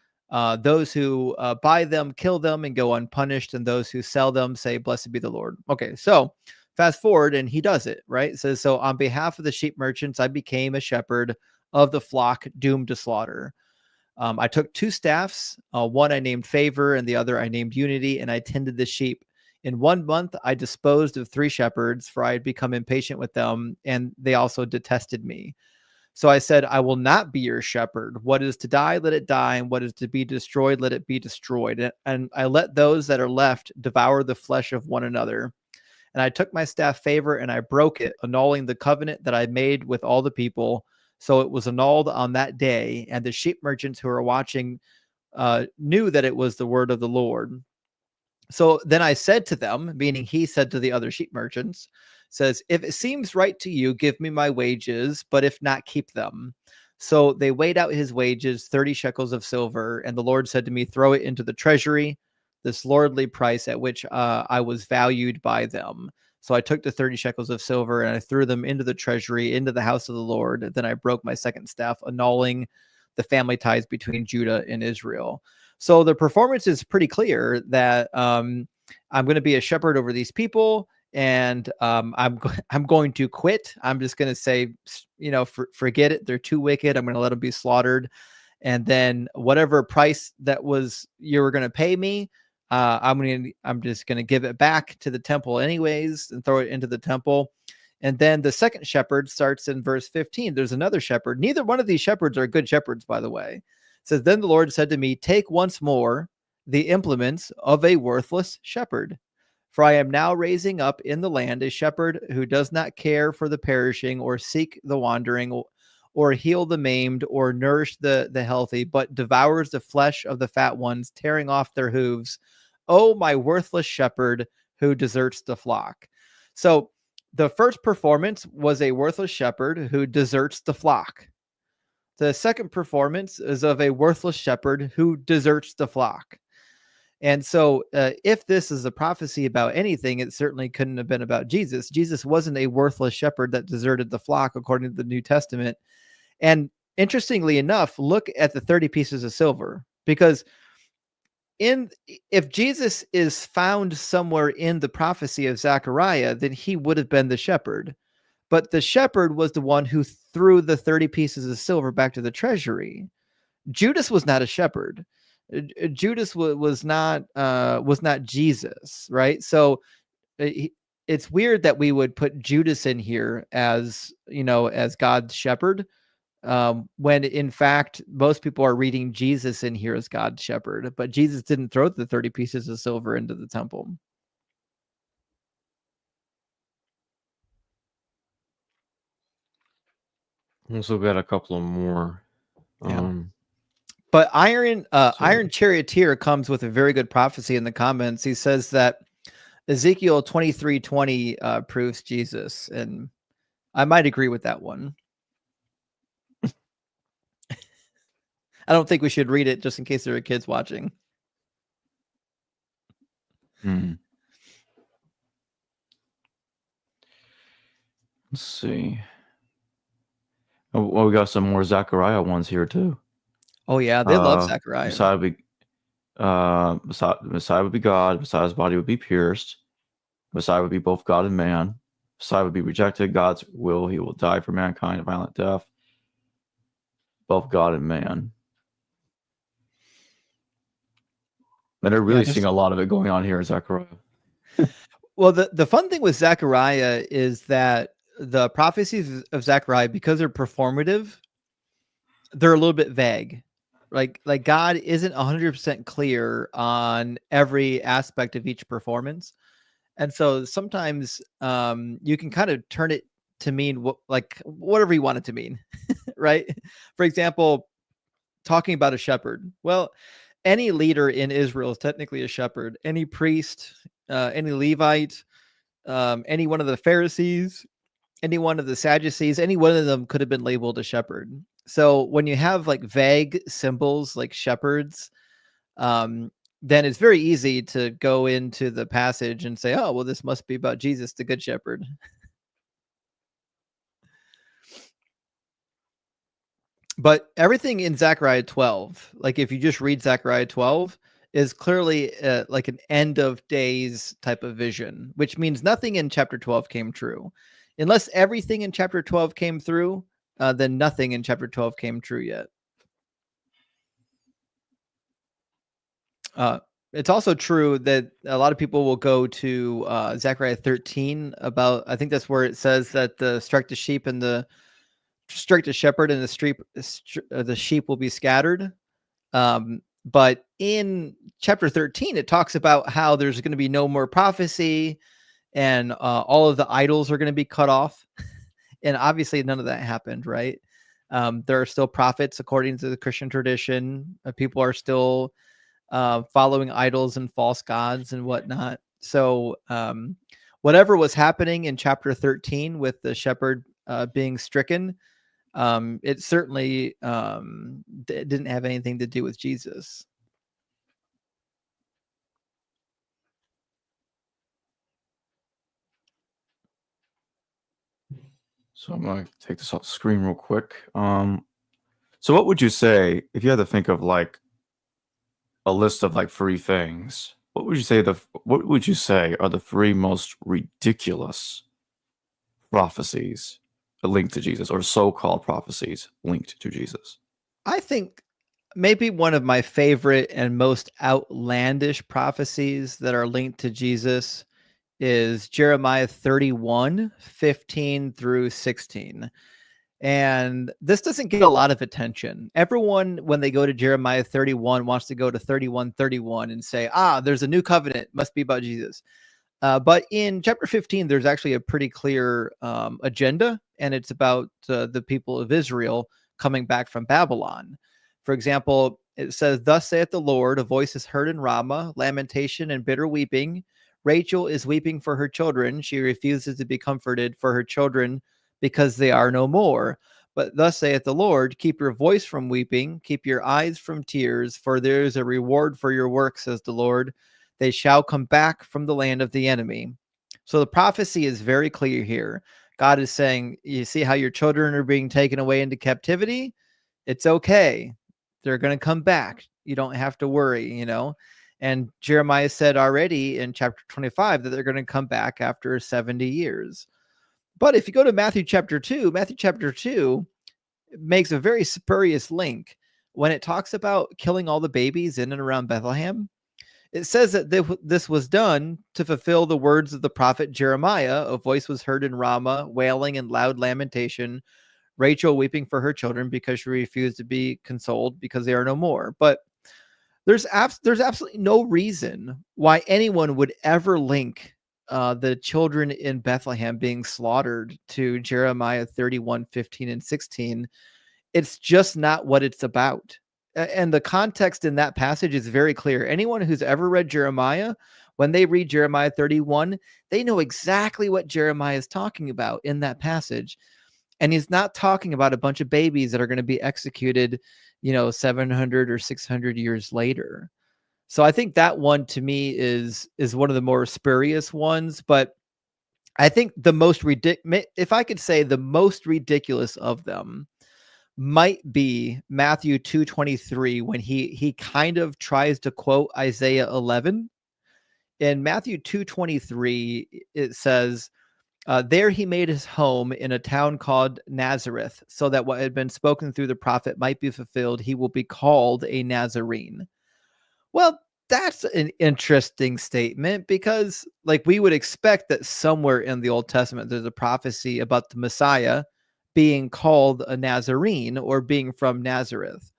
Those who buy them, kill them, and go unpunished. And those who sell them say, Blessed be the Lord." Okay, so fast forward, and he does it, right? It says, "So on behalf of the sheep merchants, I became a shepherd of the flock doomed to slaughter. I took two staffs, one I named Favor, and the other I named Unity, and I tended the sheep. In 1 month, I disposed of 3 shepherds, for I had become impatient with them, and they also detested me. So I said, I will not be your shepherd. What is to die, let it die, and what is to be destroyed, let it be destroyed. And I let those that are left devour the flesh of one another. And I took my staff Favor, and I broke it, annulling the covenant that I made with all the people. So it was annulled on that day, and the sheep merchants who were watching knew that it was the word of the Lord. So then I said to them," meaning he said to the other sheep merchants, says, "If it seems right to you, give me my wages, but if not, keep them." So they weighed out his wages, 30 shekels of silver. And the Lord said to me, "Throw it into the treasury, this lordly price at which I was valued by them." So I took the 30 shekels of silver and I threw them into the treasury, into the house of the Lord. Then I broke my second staff, annulling the family ties between Judah and Israel. So the performance is pretty clear that I'm going to be a shepherd over these people, and I'm going to quit. I'm just going to say, forget it. They're too wicked. I'm going to let them be slaughtered, and then whatever price that was you were going to pay me, I'm just going to give it back to the temple anyways and throw it into the temple. And then the second shepherd starts in verse 15. There's another shepherd. Neither one of these shepherds are good shepherds, by the way. It says, "Then the Lord said to me, take once more the implements of a worthless shepherd. For I am now raising up in the land a shepherd who does not care for the perishing or seek the wandering or heal the maimed or nourish the healthy, but devours the flesh of the fat ones, tearing off their hooves. Oh, my worthless shepherd who deserts the flock." So the first performance was a worthless shepherd who deserts the flock. The second performance is of a worthless shepherd who deserts the flock. And so, if this is a prophecy about anything, it certainly couldn't have been about Jesus. Jesus wasn't a worthless shepherd that deserted the flock, according to the New Testament. And interestingly enough, look at the 30 pieces of silver, because if Jesus is found somewhere in the prophecy of Zechariah, then he would have been the shepherd. But the shepherd was the one who threw the 30 pieces of silver back to the treasury. Judas was not a shepherd. Judas was not Jesus, right? So it's weird that we would put Judas in here as, as God's shepherd, when in fact most people are reading Jesus in here as God's shepherd, but Jesus didn't throw the 30 pieces of silver into the temple. Also got a couple of more. But Iron Charioteer comes with a very good prophecy in the comments. He says that Ezekiel 23:20 proves Jesus, and I might agree with that one. I don't think we should read it just in case there are kids watching. Let's see. Well, we got some more Zechariah ones here too. Oh yeah, they love Zechariah. Messiah would be God. Messiah's body would be pierced. Messiah would be both God and man. Messiah would be rejected. God's will. He will die for mankind a violent death. Both God and man. And they're really seeing a lot of it going on here in Zechariah. Well, the fun thing with Zechariah is that the prophecies of Zechariah, because they're performative, they're a little bit vague. Like God isn't 100% clear on every aspect of each performance. And so sometimes you can kind of turn it to mean whatever you want it to mean, right? For example, talking about a shepherd. Well, any leader in Israel is technically a shepherd. Any priest, any Levite, any one of the Pharisees, any one of the Sadducees, any one of them could have been labeled a shepherd. So when you have like vague symbols like shepherds, then it's very easy to go into the passage and say, oh, well, this must be about Jesus, the good shepherd. But everything in Zechariah 12, like if you just read Zechariah 12, is clearly like an end of days type of vision, which means nothing in chapter 12 came true. Unless everything in chapter 12 came through, then nothing in chapter 12 came true yet. It's also true that a lot of people will go to Zechariah 13 about, I think that's where it says that the strike the sheep and the strike the shepherd and the sheep will be scattered. But in chapter 13, it talks about how there's going to be no more prophecy and all of the idols are going to be cut off. And obviously none of that happened, right? There are still prophets according to the Christian tradition. People are still following idols and false gods and whatnot. So whatever was happening in chapter 13 with the shepherd being stricken, it certainly didn't have anything to do with Jesus. So I'm going to take this off the screen real quick. So what would you say if you had to think of like a list of like 3 things? What would you say are the 3 most ridiculous prophecies linked to Jesus, or so-called prophecies linked to Jesus? I think maybe one of my favorite and most outlandish prophecies that are linked to Jesus is Jeremiah 31:15 through 16. And this doesn't get a lot of attention. Everyone, when they go to Jeremiah 31, wants to go to 31:31 and say, there's a new covenant, must be about Jesus. But in chapter 15, there's actually a pretty clear agenda, and it's about the people of Israel coming back from Babylon. For example, it says, thus saith the Lord, a voice is heard in Ramah, lamentation and bitter weeping. Rachel is weeping for her children. She refuses to be comforted for her children because they are no more. But thus saith the Lord, keep your voice from weeping, keep your eyes from tears, for there is a reward for your work, says the Lord. They shall come back from the land of the enemy. So the prophecy is very clear here. God is saying, you see how your children are being taken away into captivity? It's okay. They're going to come back. You don't have to worry, And Jeremiah said already in chapter 25 that they're going to come back after 70 years. But if you go to Matthew chapter 2 makes a very spurious link when it talks about killing all the babies in and around Bethlehem, it says that this was done to fulfill the words of the prophet Jeremiah. A voice was heard in Ramah, wailing and loud lamentation, Rachel weeping for her children because she refused to be consoled because they are no more. But there's absolutely no reason why anyone would ever link the children in Bethlehem being slaughtered to Jeremiah 31:15 and 16. It's just not what it's about. And the context in that passage is very clear. Anyone who's ever read Jeremiah, when they read Jeremiah 31, they know exactly what Jeremiah is talking about in that passage. And he's not talking about a bunch of babies that are going to be executed, 700 or 600 years later. So I think that one to me is one of the more spurious ones, but I think the most ridiculous, if I could say the most ridiculous of them, might be Matthew 2:23, when he kind of tries to quote Isaiah 11. In Matthew 2:23, it says, there he made his home in a town called Nazareth, so that what had been spoken through the prophet might be fulfilled. He will be called a Nazarene. Well, that's an interesting statement, because like we would expect that somewhere in the Old Testament there's a prophecy about the Messiah being called a Nazarene or being from Nazareth.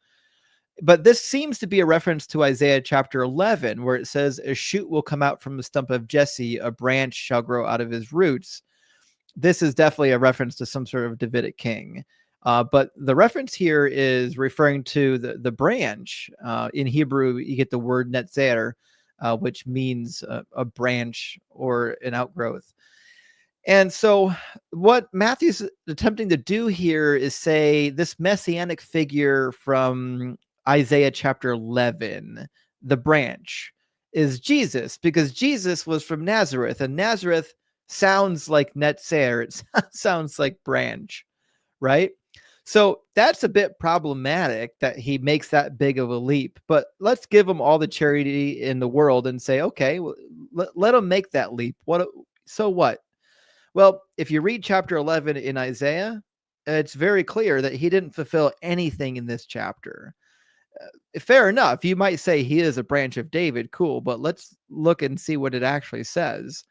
But this seems to be a reference to Isaiah chapter 11, where it says, a shoot will come out from the stump of Jesse, a branch shall grow out of his roots. This is definitely a reference to some sort of Davidic king. But the reference here is referring to the branch. In Hebrew, you get the word netzer, which means a branch or an outgrowth. And so what Matthew's attempting to do here is say this messianic figure from Isaiah chapter 11, the branch, is Jesus, because Jesus was from Nazareth, and Nazareth sounds like netzer. It sounds like branch, right? So that's a bit problematic that he makes that big of a leap. But let's give him all the charity in the world and say, okay, well, let him make that leap. So what? Well, if you read chapter 11 in Isaiah, it's very clear that he didn't fulfill anything in this chapter. Fair enough. You might say he is a branch of David. Cool. But let's look and see what it actually says.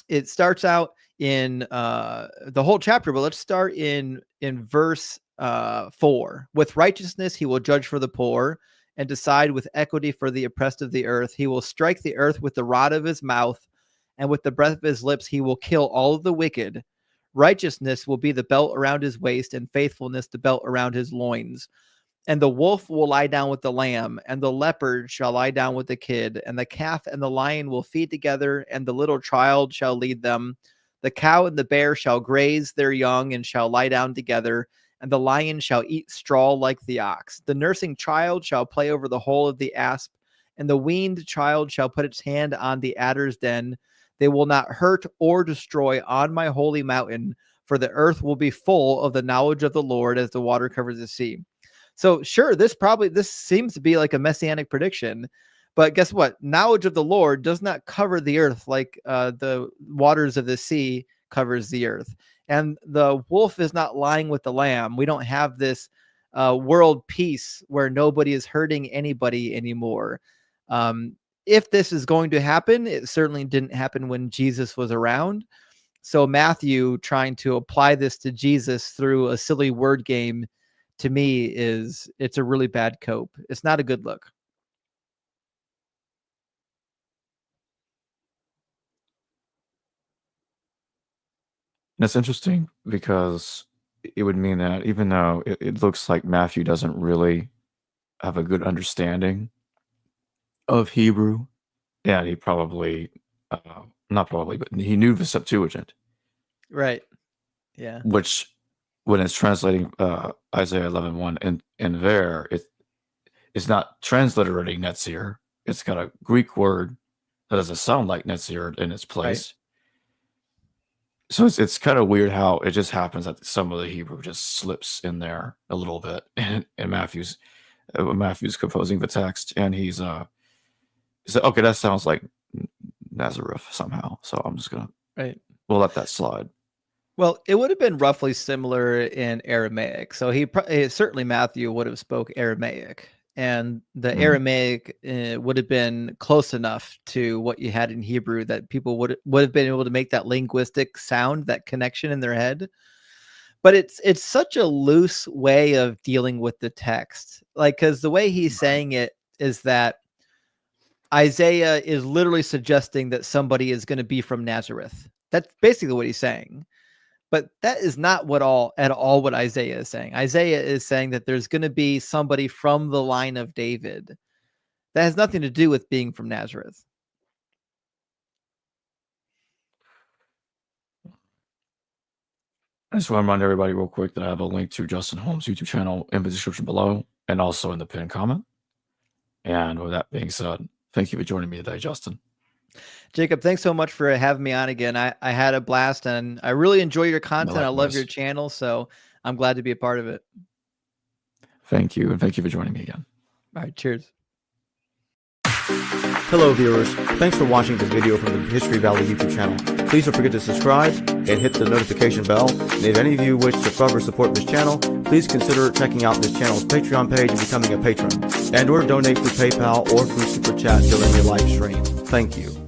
It starts out in the whole chapter, but let's start in verse 4. With righteousness he will judge for the poor and decide with equity for the oppressed of the earth. He will strike the earth with the rod of his mouth, and with the breath of his lips he will kill all of the wicked. Righteousness will be the belt around his waist, and faithfulness the belt around his loins. And the wolf will lie down with the lamb, and the leopard shall lie down with the kid, and the calf and the lion will feed together, and the little child shall lead them. The cow and the bear shall graze their young, and shall lie down together, and the lion shall eat straw like the ox. The nursing child shall play over the hole of the asp, and the weaned child shall put its hand on the adder's den. They will not hurt or destroy on my holy mountain, for the earth will be full of the knowledge of the Lord as the water covers the sea. So sure, this seems to be like a messianic prediction, but guess what? Knowledge of the Lord does not cover the earth like the waters of the sea covers the earth. And the wolf is not lying with the lamb. We don't have this world peace where nobody is hurting anybody anymore. If this is going to happen, it certainly didn't happen when Jesus was around. So Matthew trying to apply this to Jesus through a silly word game, to me, it's a really bad cope. It's not a good look. And it's interesting because it would mean that even though it looks like Matthew doesn't really have a good understanding of Hebrew, and he probably, not probably, but he knew the Septuagint, Right. Yeah. which when it's translating Isaiah 11:1 in there, it's not transliterating Netzir. It's got a Greek word that doesn't sound like Netzir in its place. So it's kind of weird how it just happens that some of the Hebrew just slips in there a little bit, and Matthew's composing the text, and he said, okay, that sounds like Nazareth somehow. So I'm just gonna Right. we'll let that slide. Well, it would have been roughly similar in Aramaic. So certainly Matthew would have spoke Aramaic, and the Mhm. Aramaic would have been close enough to what you had in Hebrew that people would have been able to make that linguistic sound, that connection in their head. But it's such a loose way of dealing with the text, like because the way he's Right. saying it is that Isaiah is literally suggesting that somebody is going to be from Nazareth. That's basically what he's saying. But that is not at all what Isaiah is saying. Isaiah is saying that there's going to be somebody from the line of David. That has nothing to do with being from Nazareth. I just want to remind everybody real quick that I have a link to Justin Holmes' YouTube channel in the description below and also in the pinned comment. And with that being said, thank you for joining me today, Justin. Jacob, thanks so much for having me on again. I had a blast and I really enjoy your content. I love your Likewise. channel, so I'm glad to be a part of it. Thank you, and thank you for joining me again. All right, cheers. Hello viewers, thanks for watching this video from the History Valley YouTube channel. Please don't forget to subscribe and hit the notification bell. And if any of you wish to further support this channel, please consider checking out this channel's Patreon page and becoming a patron. And or donate through PayPal or through Super Chat during your live stream. Thank you.